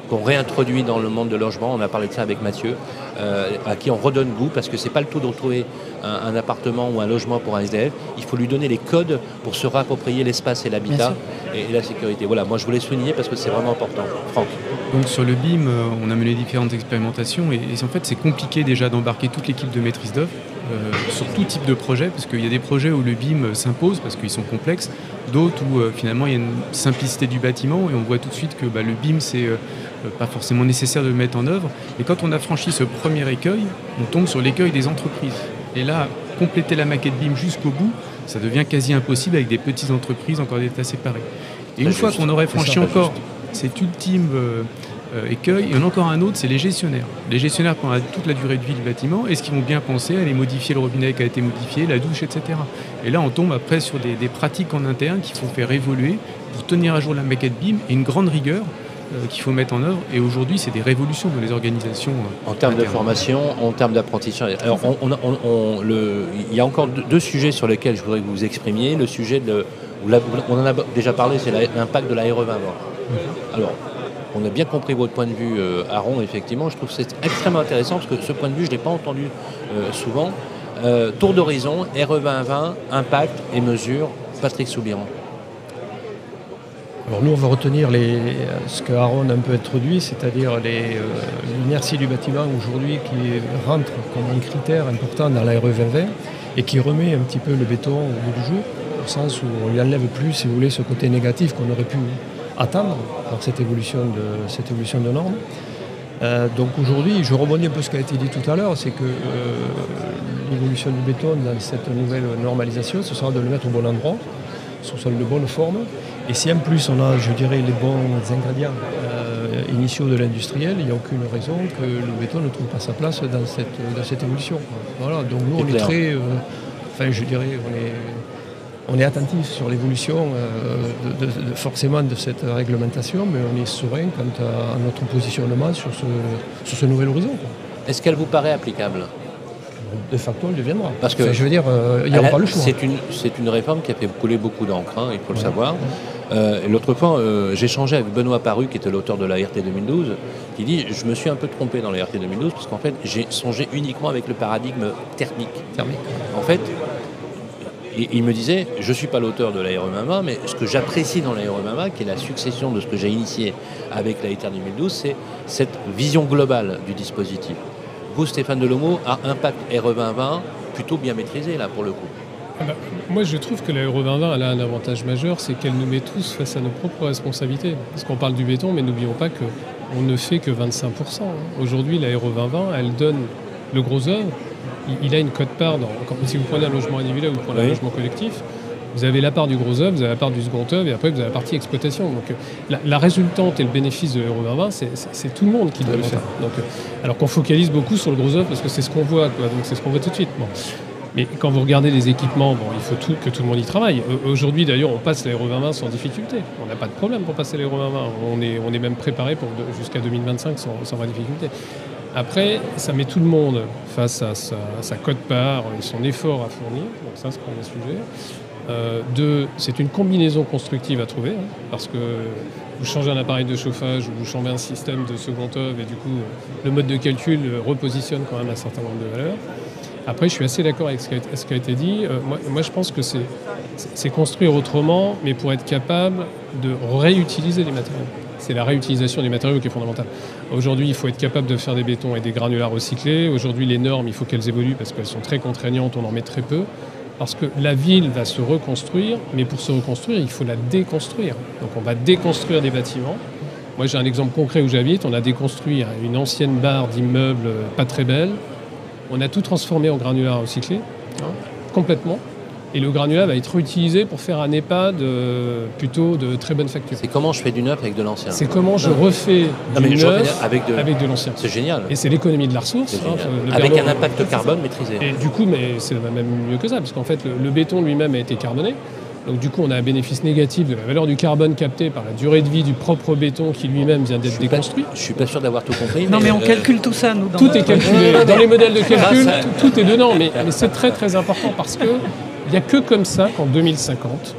qu'on réintroduit dans le monde de logement. On a parlé de ça avec Mathieu, à qui on redonne goût, parce que c'est pas le tout de retrouver un appartement ou un logement pour un SDF. Il faut lui donner les codes pour se réapproprier l'espace et l'habitat et la sécurité. Voilà, moi je voulais souligner parce que c'est vraiment important. Franck. Donc sur le BIM, on a mené différentes expérimentations et en fait c'est compliqué déjà d'embarquer toute l'équipe de maîtrise d'œuvre sur tout type de projet, parce qu'il y a des projets où le BIM s'impose parce qu'ils sont complexes, d'autres où finalement il y a une simplicité du bâtiment et on voit tout de suite que le BIM c'est pas forcément nécessaire de le mettre en œuvre. Et quand on a franchi ce premier écueil, on tombe sur l'écueil des entreprises. Et là, compléter la maquette BIM jusqu'au bout, ça devient quasi impossible avec des petites entreprises encore d'états séparés. Et une fois qu'on aurait franchi encore cet ultime écueil, il y en a encore un autre, c'est les gestionnaires. Les gestionnaires, pendant toute la durée de vie du bâtiment, est-ce qu'ils vont bien penser à aller modifier le robinet qui a été modifié, la douche, etc. Et là, on tombe après sur des pratiques en interne qu'il faut faire évoluer pour tenir à jour la maquette BIM et une grande rigueur qu'il faut mettre en œuvre. Et aujourd'hui, c'est des révolutions dans les organisations. En termes de formation, en termes d'apprentissage. Alors, il y a encore deux sujets sur lesquels je voudrais que vous vous exprimiez. Le sujet on en a déjà parlé, c'est l'impact de la RE 2020. Alors, on a bien compris votre point de vue, Aaron, effectivement. Je trouve que c'est extrêmement intéressant parce que ce point de vue, je ne l'ai pas entendu souvent. Tour d'horizon, RE 2020, impact et mesures. Patrick Soubiran. Alors nous, on va retenir ce que Aaron a un peu introduit, c'est-à-dire l'inertie du bâtiment aujourd'hui qui rentre comme un critère important dans la RE 2020 et qui remet un petit peu le béton au bout du jour, au sens où on lui enlève plus, si vous voulez, ce côté négatif qu'on aurait pu attendre par cette évolution de normes. Donc aujourd'hui, je rebondis un peu ce qui a été dit tout à l'heure, c'est que l'évolution du béton dans cette nouvelle normalisation, ce sera de le mettre au bon endroit, sous de bonne forme. Et si en plus on a, je dirais, les bons ingrédients initiaux de l'industriel, il n'y a aucune raison que le béton ne trouve pas sa place dans cette évolution. Voilà, donc nous on est très, on est attentif sur l'évolution forcément de cette réglementation, mais on est serein quant à notre positionnement sur ce nouvel horizon. Est-ce qu'elle vous paraît applicable ? De facto, elle deviendra. Parce que je veux dire, il n'y a pas le choix. C'est une réforme qui a fait couler beaucoup d'encre, il faut le savoir. Et l'autre fois, j'ai échangé avec Benoît Paru, qui était l'auteur de la RT 2012, qui dit « Je me suis un peu trompé dans la RT 2012 parce qu'en fait, j'ai songé uniquement avec le paradigme thermique. » En fait, il me disait « Je ne suis pas l'auteur de la RE 2020, mais ce que j'apprécie dans la RE 2020, qui est la succession de ce que j'ai initié avec la RT 2012, c'est cette vision globale du dispositif. » Vous, Stéphane Delomo, a impact RE 2020 plutôt bien maîtrisé, là, pour le coup. Moi, je trouve que la RE 2020 elle a un avantage majeur, c'est qu'elle nous met tous face à nos propres responsabilités. Parce qu'on parle du béton, mais n'oublions pas qu'on ne fait que 25%. Aujourd'hui, la RE 2020, elle donne le gros œuvre. Il a une quote-part, si vous prenez un logement individuel ou vous prenez un logement collectif, vous avez la part du gros œuvre, vous avez la part du second œuvre, et après vous avez la partie exploitation. Donc la résultante et le bénéfice de l'Euro 2020, c'est tout le monde qui doit le faire. Donc, alors qu'on focalise beaucoup sur le gros œuvre parce que c'est ce qu'on voit, donc c'est ce qu'on voit tout de suite. Bon. Mais quand vous regardez les équipements, il faut que tout le monde y travaille. Aujourd'hui d'ailleurs, on passe l'Euro 2020 sans difficulté. On n'a pas de problème pour passer l'Euro 2020. On est même préparé jusqu'à 2025 sans vraie difficulté. Après, ça met tout le monde face à sa quote-part et son effort à fournir. Donc ça, c'est le premier sujet. Deux, c'est une combinaison constructive à trouver, parce que vous changez un appareil de chauffage ou vous changez un système de second œuvre et du coup le mode de calcul repositionne quand même un certain nombre de valeurs. Après, je suis assez d'accord avec ce qui a été dit. Moi, je pense que c'est construire autrement, mais pour être capable de réutiliser les matériaux. c'est la réutilisation des matériaux qui est fondamentale. Aujourd'hui, il faut être capable de faire des bétons et des granulats recyclés. Aujourd'hui, les normes, il faut qu'elles évoluent parce qu'elles sont très contraignantes, on en met très peu. Parce que la ville va se reconstruire, mais pour se reconstruire, il faut la déconstruire. Donc on va déconstruire des bâtiments. Moi, j'ai un exemple concret où j'habite. On a déconstruit une ancienne barre d'immeuble pas très belle. On a tout transformé en granulats recyclés, complètement. Et le granulat va être utilisé pour faire un EHPAD plutôt de très bonne facture. C'est comment je fais du neuf avec de l'ancien. C'est comment je refais du neuf avec de l'ancien. C'est génial. Et c'est l'économie de la ressource. Avec un impact carbone maîtrisé. Et du coup, mais c'est même mieux que ça, parce qu'en fait, le béton lui-même a été carboné. Donc du coup, on a un bénéfice négatif de la valeur du carbone capté par la durée de vie du propre béton qui lui-même vient d'être déconstruit. Je suis pas sûr d'avoir tout compris. Non, mais on calcule tout ça, nous. Tout est calculé. Dans les modèles de calcul, tout est dedans. Mais c'est très très important parce que il n'y a que comme ça qu'en 2050,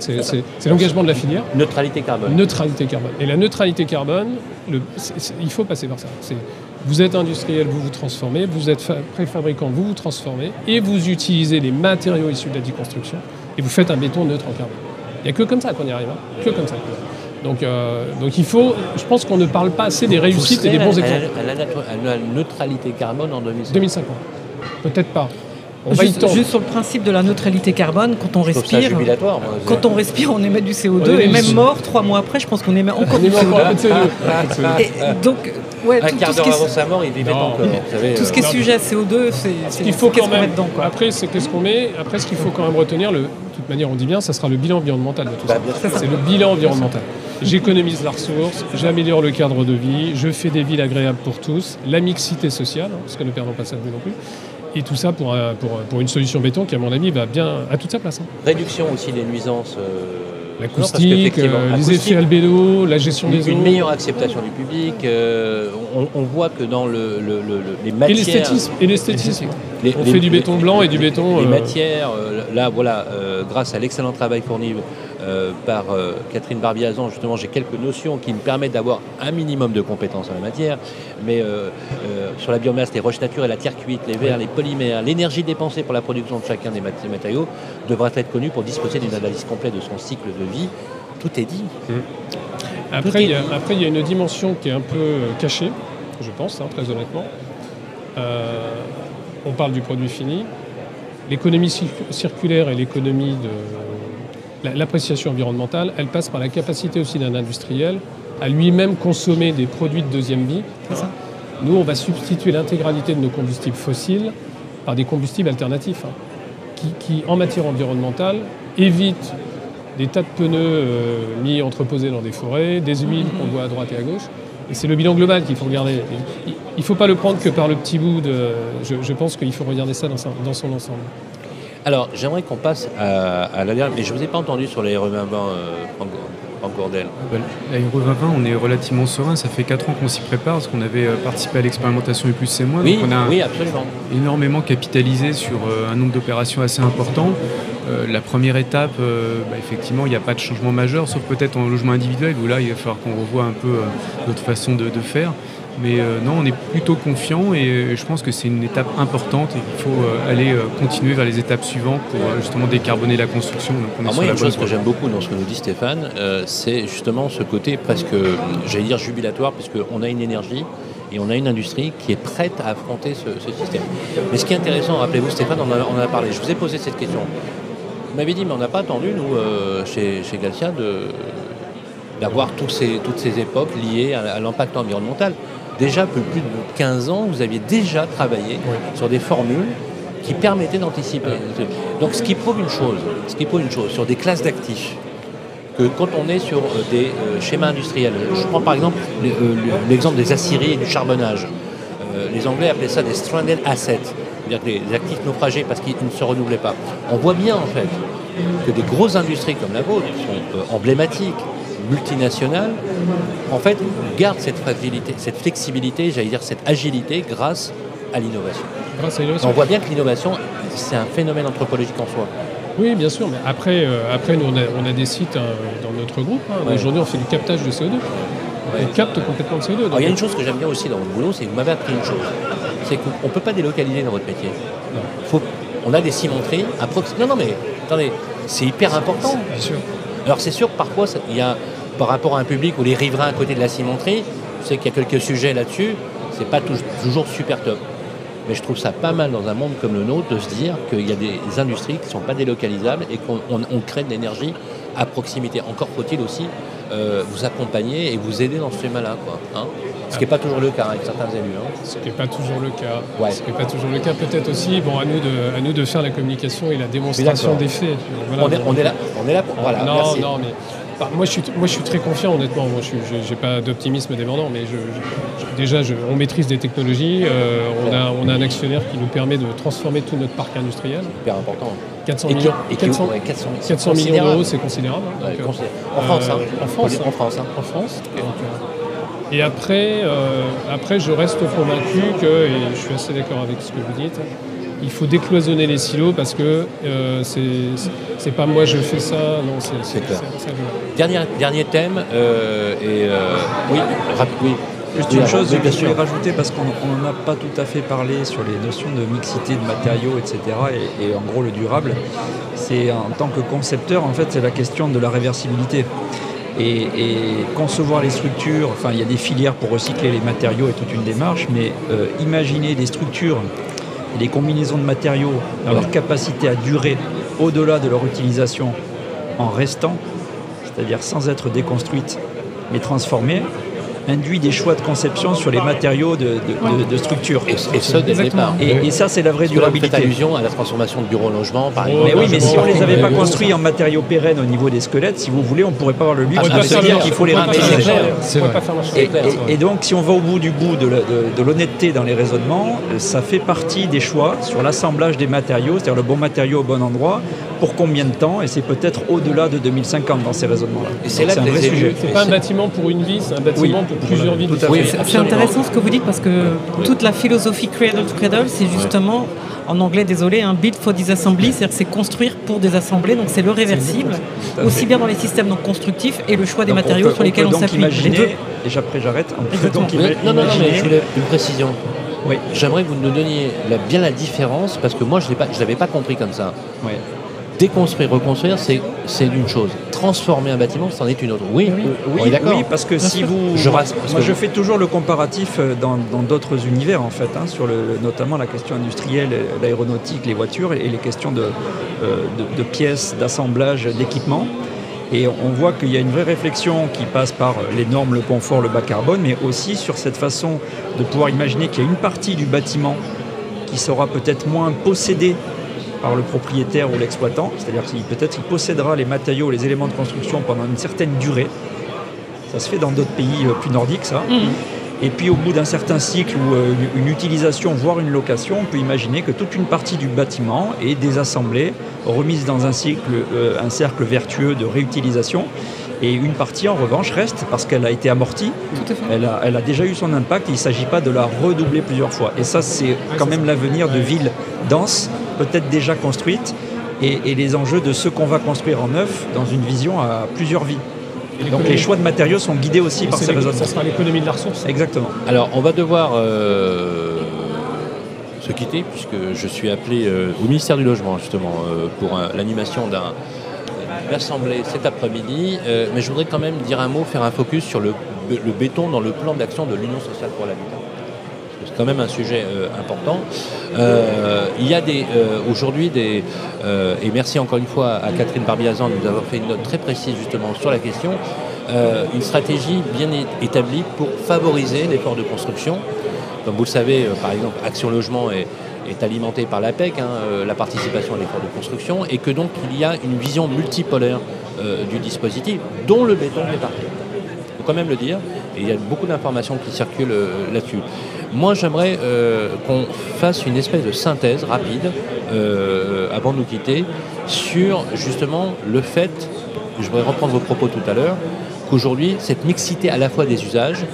c'est l'engagement de la filière. Neutralité carbone. Neutralité carbone. Et la neutralité carbone, il faut passer par ça. Vous êtes industriel, vous vous transformez, vous êtes préfabricant, vous vous transformez, et vous utilisez les matériaux issus de la déconstruction, et vous faites un béton neutre en carbone. Il n'y a que comme ça qu'on y arrive. Que comme ça. Donc il faut, je pense qu'on ne parle pas assez des réussites et des bons exemples. À la neutralité carbone en 2050. Peut-être pas. Juste sur le principe de la neutralité carbone, quand on respire, on émet du CO2 et même mort 3 mois après, je pense qu'on émet encore du CO2. Donc, un quart d'heure avant sa mort, il vivait encore. Tout ce qui est sujet à CO2, c'est qu'est-ce qu'on met dedans. Après, c'est qu'est-ce qu'on met. Après, ce qu'il faut quand même retenir, de toute manière, on dit bien, ça sera le bilan environnemental de tout ça. C'est le bilan environnemental. J'économise la ressource, j'améliore le cadre de vie, je fais des villes agréables pour tous, la mixité sociale, parce que ne perdons pas ça de vue non plus. Et tout ça pour une solution béton qui, à mon avis, va bien à toute sa place. Réduction aussi des nuisances. L'acoustique, les effets albédo, la gestion des eaux. Une meilleure acceptation du public. On voit que dans les matières... Et l'esthétisme. On fait du béton blanc et du béton... Les matières, là, voilà, grâce à l'excellent travail fourni par Catherine Barbiazan, justement, j'ai quelques notions qui me permettent d'avoir un minimum de compétences en la matière. Mais sur la biomasse, les roches naturelles, la terre cuite, les verres, les polymères, l'énergie dépensée pour la production de chacun des matériaux devra être connue pour disposer d'une analyse complète de son cycle de vie. Tout est dit. Après, il y a une dimension qui est un peu cachée, je pense, très honnêtement. On parle du produit fini. L'économie circulaire et l'économie de l'appréciation environnementale, elle passe par la capacité aussi d'un industriel à lui-même consommer des produits de deuxième vie. C'est ça. Nous, on va substituer l'intégralité de nos combustibles fossiles par des combustibles alternatifs qui, en matière environnementale, évitent des tas de pneus mis entreposés dans des forêts, des huiles qu'on voit à droite et à gauche. Et c'est le bilan global qu'il faut regarder. Il ne faut pas le prendre que par le petit bout de... Je pense qu'il faut regarder ça dans son ensemble. Alors, j'aimerais qu'on passe à la dernière... Mais je ne vous ai pas entendu sur les RE2020, Franck Gourdel. La RE2020, on est relativement serein. Ça fait 4 ans qu'on s'y prépare parce qu'on avait participé à l'expérimentation U+, C-. Oui, donc on a absolument. Énormément capitalisé sur un nombre d'opérations assez important. La première étape, effectivement, il n'y a pas de changement majeur, sauf peut-être en logement individuel, où là, il va falloir qu'on revoie un peu notre façon de faire. Mais non, on est plutôt confiant et je pense que c'est une étape importante et qu'il faut aller continuer vers les étapes suivantes pour justement décarboner la construction. Donc on est moi, il y a une chose que j'aime beaucoup dans ce que nous dit Stéphane, c'est justement ce côté presque, j'allais dire jubilatoire, puisqu'on a une énergie et on a une industrie qui est prête à affronter ce système. Mais ce qui est intéressant, rappelez-vous Stéphane, on en a parlé, je vous ai posé cette question. Vous m'avez dit, mais on n'a pas attendu, nous, chez Galcia, d'avoir toutes ces époques liées à l'impact environnemental. Déjà, plus de 15 ans, vous aviez déjà travaillé sur des formules qui permettaient d'anticiper. Donc, ce qui prouve une chose, sur des classes d'actifs, que quand on est sur des schémas industriels, je prends par exemple l'exemple des aciéries et du charbonnage. Les Anglais appelaient ça des stranded assets, c'est-à-dire des actifs naufragés parce qu'ils ne se renouvelaient pas. On voit bien, en fait, que des grosses industries comme la vôtre sont emblématiques, multinationales, en fait, gardent cette fragilité, cette flexibilité, j'allais dire cette agilité grâce à l'innovation. On voit bien que l'innovation, c'est un phénomène anthropologique en soi. Oui, bien sûr, mais après nous, on a des sites dans notre groupe. Aujourd'hui, on fait du captage de CO2. On capte complètement le CO2. Il y a une chose que j'aime bien aussi dans votre boulot, c'est que vous m'avez appris une chose. C'est qu'on ne peut pas délocaliser dans votre métier. On a des cimenteries approximativement. Non, mais attendez, c'est hyper important. Bien sûr. Alors c'est sûr que parfois, il y a par rapport à un public ou les riverains à côté de la cimenterie, je sais qu'il y a quelques sujets là-dessus, c'est pas toujours super top. Mais je trouve ça pas mal dans un monde comme le nôtre de se dire qu'il y a des industries qui ne sont pas délocalisables et qu'on crée de l'énergie à proximité. Encore faut-il aussi vous accompagner et vous aider dans ce schéma-là, quoi, hein. Ce qui n'est pas toujours le cas avec certains élus. Hein. Ce qui n'est pas toujours le cas. Ouais. Ce qui n'est pas toujours le cas. Peut-être aussi, bon, à nous de faire la communication et la démonstration des faits. Voilà, on est là pour. Voilà, non, merci. non, mais moi je suis très confiant, honnêtement. Moi, je n'ai pas d'optimisme débordant, mais on maîtrise des technologies. On a un actionnaire qui nous permet de transformer tout notre parc industriel. Hyper important. 400 millions d'euros, c'est considérable. Hein, ouais, donc, en France, hein. En France. En France. Et après, je reste convaincu que, et je suis assez d'accord avec ce que vous dites, il faut décloisonner les silos parce que c'est pas moi je fais ça, non, c'est clair. Ça. Dernier thème, oui. Juste une chose que je voulais rajouter, parce qu'on n'en a pas tout à fait parlé sur les notions de mixité de matériaux, etc. Et en gros le durable, c'est en tant que concepteur, en fait, c'est la question de la réversibilité. Et concevoir les structures, enfin il y a des filières pour recycler les matériaux et toute une démarche, mais imaginer des structures et des combinaisons de matériaux dans leur capacité à durer au-delà de leur utilisation en restant, c'est-à-dire sans être déconstruites mais transformées, induit des choix de conception sur les matériaux de structure. Et ce, dès le départ. Et ça, c'est la vraie durabilité. Vous faites allusion à la transformation de bureau-logement, par exemple. Mais oui, mais si on ne les avait pas construits en matériaux pérennes au niveau des squelettes, si vous voulez, on ne pourrait pas avoir le luxe de se dire qu'il faut les réintégrer. Et donc, si on va au bout de l'honnêteté dans les raisonnements, ça fait partie des choix sur l'assemblage des matériaux, c'est-à-dire le bon matériau au bon endroit, pour combien de temps, et c'est peut-être au-delà de 2050 dans ces raisonnements-là. Et c'est là un vrai sujet. C'est pas un bâtiment pour une vie, c'est un bâtiment pour plusieurs vies. Oui, c'est intéressant ce que vous dites parce que toute la philosophie cradle to cradle, c'est justement, en anglais, désolé, un build for disassembly, c'est-à-dire que c'est construire pour désassembler, donc c'est le réversible, aussi bien dans les systèmes donc, constructifs et le choix des matériaux sur lesquels on s'appuie. Et après j'arrête. Non, mais je voulais une précision. Oui. J'aimerais que vous nous donniez bien la différence, parce que moi je ne l'avais pas compris comme ça. Oui. Déconstruire, reconstruire, c'est une chose. Transformer un bâtiment, c'en est une autre. Oui, oui, parce que si vous... Je fais toujours le comparatif dans d'autres univers, en fait, hein, sur notamment la question industrielle, l'aéronautique, les voitures et les questions de pièces, d'assemblage, d'équipement. Et on voit qu'il y a une vraie réflexion qui passe par les normes, le confort, le bas carbone, mais aussi sur cette façon de pouvoir imaginer qu'il y a une partie du bâtiment qui sera peut-être moins possédée par le propriétaire ou l'exploitant, c'est-à-dire qu'il possédera les matériaux, les éléments de construction pendant une certaine durée. Ça se fait dans d'autres pays plus nordiques, ça. Et puis au bout d'un certain cycle ou une utilisation, voire une location, on peut imaginer que toute une partie du bâtiment est désassemblée, remise dans un cercle vertueux de réutilisation. Et une partie, en revanche, reste parce qu'elle a été amortie. Elle a déjà eu son impact et il ne s'agit pas de la redoubler plusieurs fois. Et ça, c'est quand même l'avenir de villes denses, peut-être déjà construites, et les enjeux de ce qu'on va construire en neuf dans une vision à plusieurs vies. Donc les choix de matériaux sont guidés aussi par ces raisonnements. Ça sera l'économie de la ressource. Exactement. Alors, on va devoir se quitter, puisque je suis appelé au ministère du Logement, justement, pour l'animation d'une assemblée cet après-midi. Mais je voudrais quand même dire un mot, faire un focus sur le béton dans le plan d'action de l'Union sociale pour l'habitat. C'est quand même un sujet important. Il y a aujourd'hui et merci encore une fois à Catherine Barbiazan de nous avoir fait une note très précise justement sur la question, une stratégie bien établie pour favoriser l'effort de construction. Comme vous le savez, par exemple, Action Logement est alimentée par l'APEC, la participation à l'effort de construction, et que donc il y a une vision multipolaire du dispositif, dont le béton fait partie. Il faut quand même le dire, et il y a beaucoup d'informations qui circulent là-dessus. Moi, j'aimerais qu'on fasse une espèce de synthèse rapide, avant de nous quitter, sur justement le fait, je voudrais reprendre vos propos tout à l'heure, qu'aujourd'hui, cette mixité à la fois des usages,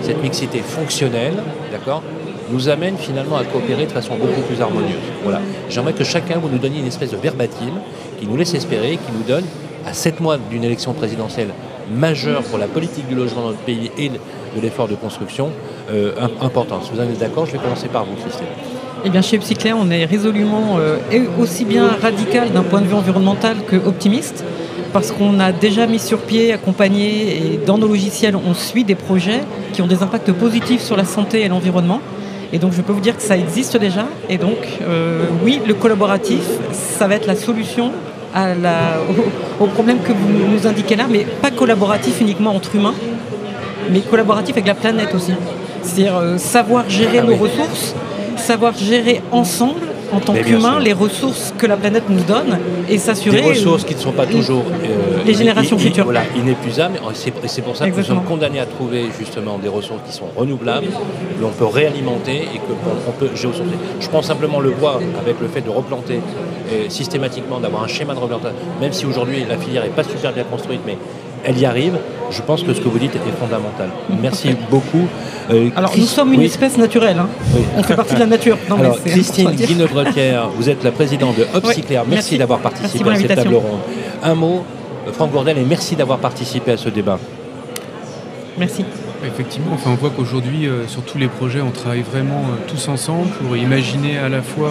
cette mixité fonctionnelle, d'accord, nous amène finalement à coopérer de façon beaucoup plus harmonieuse. Voilà. J'aimerais que chacun vous nous donniez une espèce de verbatim qui nous laisse espérer, qui nous donne, à 7 mois d'une élection présidentielle majeure pour la politique du logement dans notre pays et de l'effort de construction, important. Si vous en êtes d'accord, je vais commencer par vous, Christine. Eh bien, chez Psyclair, on est résolument aussi bien radical d'un point de vue environnemental que optimiste. parce qu'on a déjà mis sur pied, accompagné, et dans nos logiciels, on suit des projets qui ont des impacts positifs sur la santé et l'environnement. Et donc je peux vous dire que ça existe déjà. Et donc oui, le collaboratif, ça va être la solution au problème que vous nous indiquez là, mais pas collaboratif uniquement entre humains, mais collaboratif avec la planète aussi. C'est-à-dire savoir gérer nos ressources, savoir gérer ensemble, en tant qu'humains, les ressources que la planète nous donne et s'assurer... Des ressources qui ne sont pas toujours... les générations futures. Voilà, inépuisables. Et c'est pour ça que nous sommes condamnés à trouver justement des ressources qui sont renouvelables, que l'on peut réalimenter et qu'on peut géosourcer. Je prends simplement le bois avec le fait de replanter systématiquement, d'avoir un schéma de replantation, même si aujourd'hui la filière n'est pas super bien construite, mais elle y arrive. Je pense que ce que vous dites est fondamental. Merci beaucoup. Alors, nous sommes une espèce naturelle. Hein. Oui. On fait partie de la nature. Non, alors, Christine Guinebretière, vous êtes la présidente de Upcycler. Merci d'avoir participé à cette table ronde. Un mot, Franck Gourdel, et merci d'avoir participé à ce débat. Merci. Effectivement, on voit qu'aujourd'hui, sur tous les projets, on travaille vraiment tous ensemble pour imaginer à la fois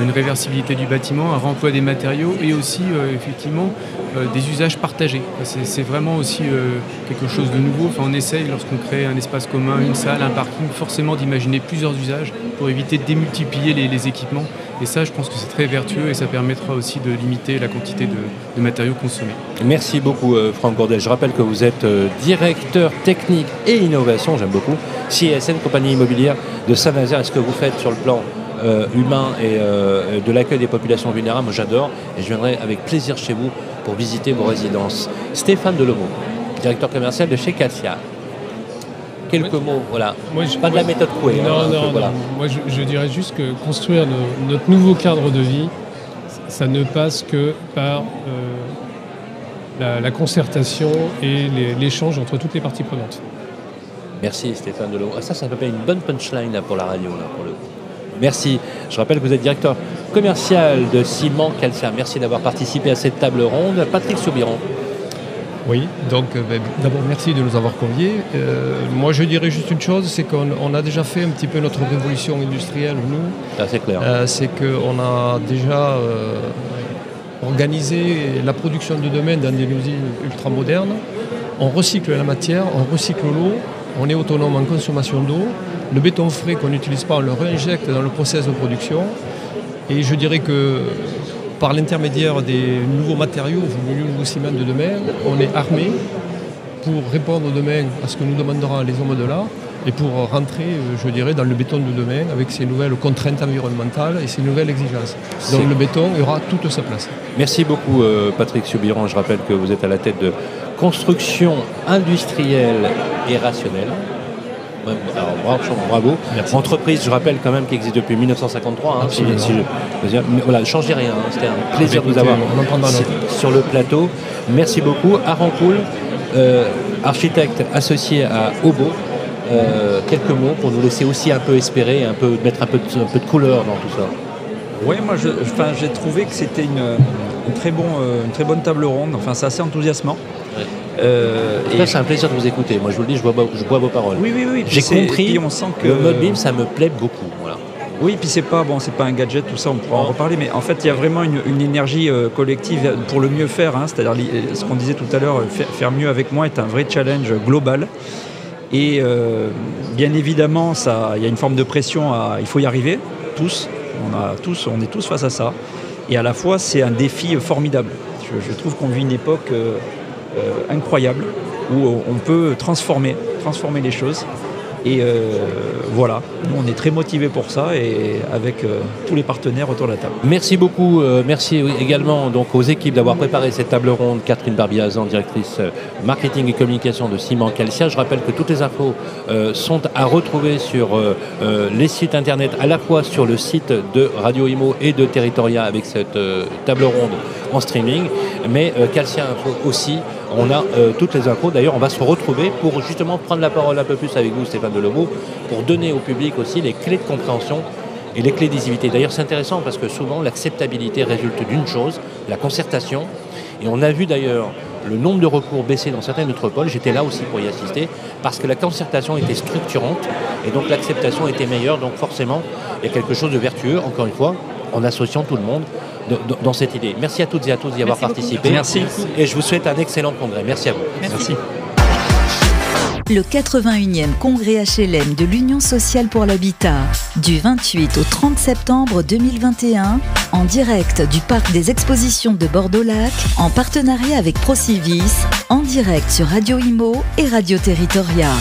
une réversibilité du bâtiment, un réemploi des matériaux et aussi, effectivement, des usages partagés. C'est vraiment aussi quelque chose de nouveau. On essaye, lorsqu'on crée un espace commun, une salle, un parking, forcément d'imaginer plusieurs usages pour éviter de démultiplier les équipements. Et ça, je pense que c'est très vertueux et ça permettra aussi de limiter la quantité de matériaux consommés. Merci beaucoup, Franck Gourdel. Je rappelle que vous êtes directeur technique et innovation, j'aime beaucoup, CISN, compagnie immobilière de Saint-Nazaire. Est-ce que vous faites sur le plan humain et de l'accueil des populations vulnérables? Moi, j'adore et je viendrai avec plaisir chez vous pour visiter vos résidences. Stéphane Delomo, directeur commercial de chez Calcia. Quelques mots, voilà. Pas de la méthode Coué. Non. Moi, je dirais juste que construire notre nouveau cadre de vie, ça ne passe que par la concertation et l'échange entre toutes les parties prenantes. Merci Stéphane Delomo. Ça s'appelle une bonne punchline là, pour la radio. Là, pour le... Merci. Je rappelle que vous êtes directeur commercial de Ciment Calcia. Merci d'avoir participé à cette table ronde. Patrick Soubiran. Oui, donc d'abord merci de nous avoir conviés. Moi je dirais juste une chose, c'est qu'on a déjà fait un petit peu notre révolution industrielle, nous. Ah, c'est clair. C'est qu'on a déjà organisé la production de demain dans des usines ultramodernes. On recycle la matière, on recycle l'eau, on est autonome en consommation d'eau. Le béton frais qu'on n'utilise pas, on le réinjecte dans le process de production. Et je dirais que par l'intermédiaire des nouveaux matériaux, le nouveau ciment de demain, on est armé pour répondre demain à ce que nous demandera les hommes de là et pour rentrer, je dirais, dans le béton de demain avec ces nouvelles contraintes environnementales et ces nouvelles exigences. Donc le béton aura toute sa place. Merci beaucoup Patrick Soubiran. Je rappelle que vous êtes à la tête de Construction industrielle et rationnelle. Alors, bravo. Merci. Entreprise, je rappelle quand même, qui existe depuis 1953. Voilà, ne changez rien. C'était un plaisir de vous avoir sur le plateau. Merci beaucoup. Aaron Poul, architecte associé à Obo. Quelques mots pour nous laisser aussi un peu espérer, mettre un peu de couleur dans tout ça. Oui, moi j'ai trouvé que c'était une très bonne table ronde. C'est assez enthousiasmant. Ouais. C'est un plaisir de vous écouter. Moi, je vous le dis, je bois vos paroles. Oui. J'ai compris. On sent que le mode BIM, ça me plaît beaucoup. Voilà. Oui, puis c'est pas un gadget, tout ça, on pourra en reparler. Mais en fait, il y a vraiment une énergie collective pour le mieux faire. C'est-à-dire ce qu'on disait tout à l'heure, faire mieux avec moins est un vrai challenge global. Et bien évidemment, il y a une forme de pression. Il faut y arriver, tous. On est tous face à ça. Et à la fois, c'est un défi formidable. Je trouve qu'on vit une époque incroyable où on peut transformer les choses. Et voilà, nous on est très motivés pour ça et avec tous les partenaires autour de la table. Merci beaucoup, merci également donc, aux équipes d'avoir préparé cette table ronde. Catherine Barbiazan, directrice marketing et communication de Ciment Calcia. Je rappelle que toutes les infos sont à retrouver sur les sites internet, à la fois sur le site de Radio Imo et de Territoria avec cette table ronde en streaming, mais Calcia Info aussi. On a toutes les infos. D'ailleurs, on va se retrouver pour justement prendre la parole un peu plus avec vous, Stéphane Delomo, pour donner au public aussi les clés de compréhension et les clés d'isibilité. D'ailleurs, c'est intéressant parce que souvent, l'acceptabilité résulte d'une chose, la concertation. Et on a vu d'ailleurs le nombre de recours baisser dans certaines métropoles. J'étais là aussi pour y assister parce que la concertation était structurante et donc l'acceptation était meilleure. Donc forcément, il y a quelque chose de vertueux, encore une fois, en associant tout le monde dans cette idée. Merci à toutes et à tous d'y avoir participé. Merci. Et je vous souhaite un excellent congrès. Merci à vous. Merci. Le 81e congrès HLM de l'Union sociale pour l'habitat, du 28 au 30 septembre 2021, en direct du parc des expositions de Bordeaux-Lac, en partenariat avec Procivis, en direct sur Radio Imo et Radio Territoria.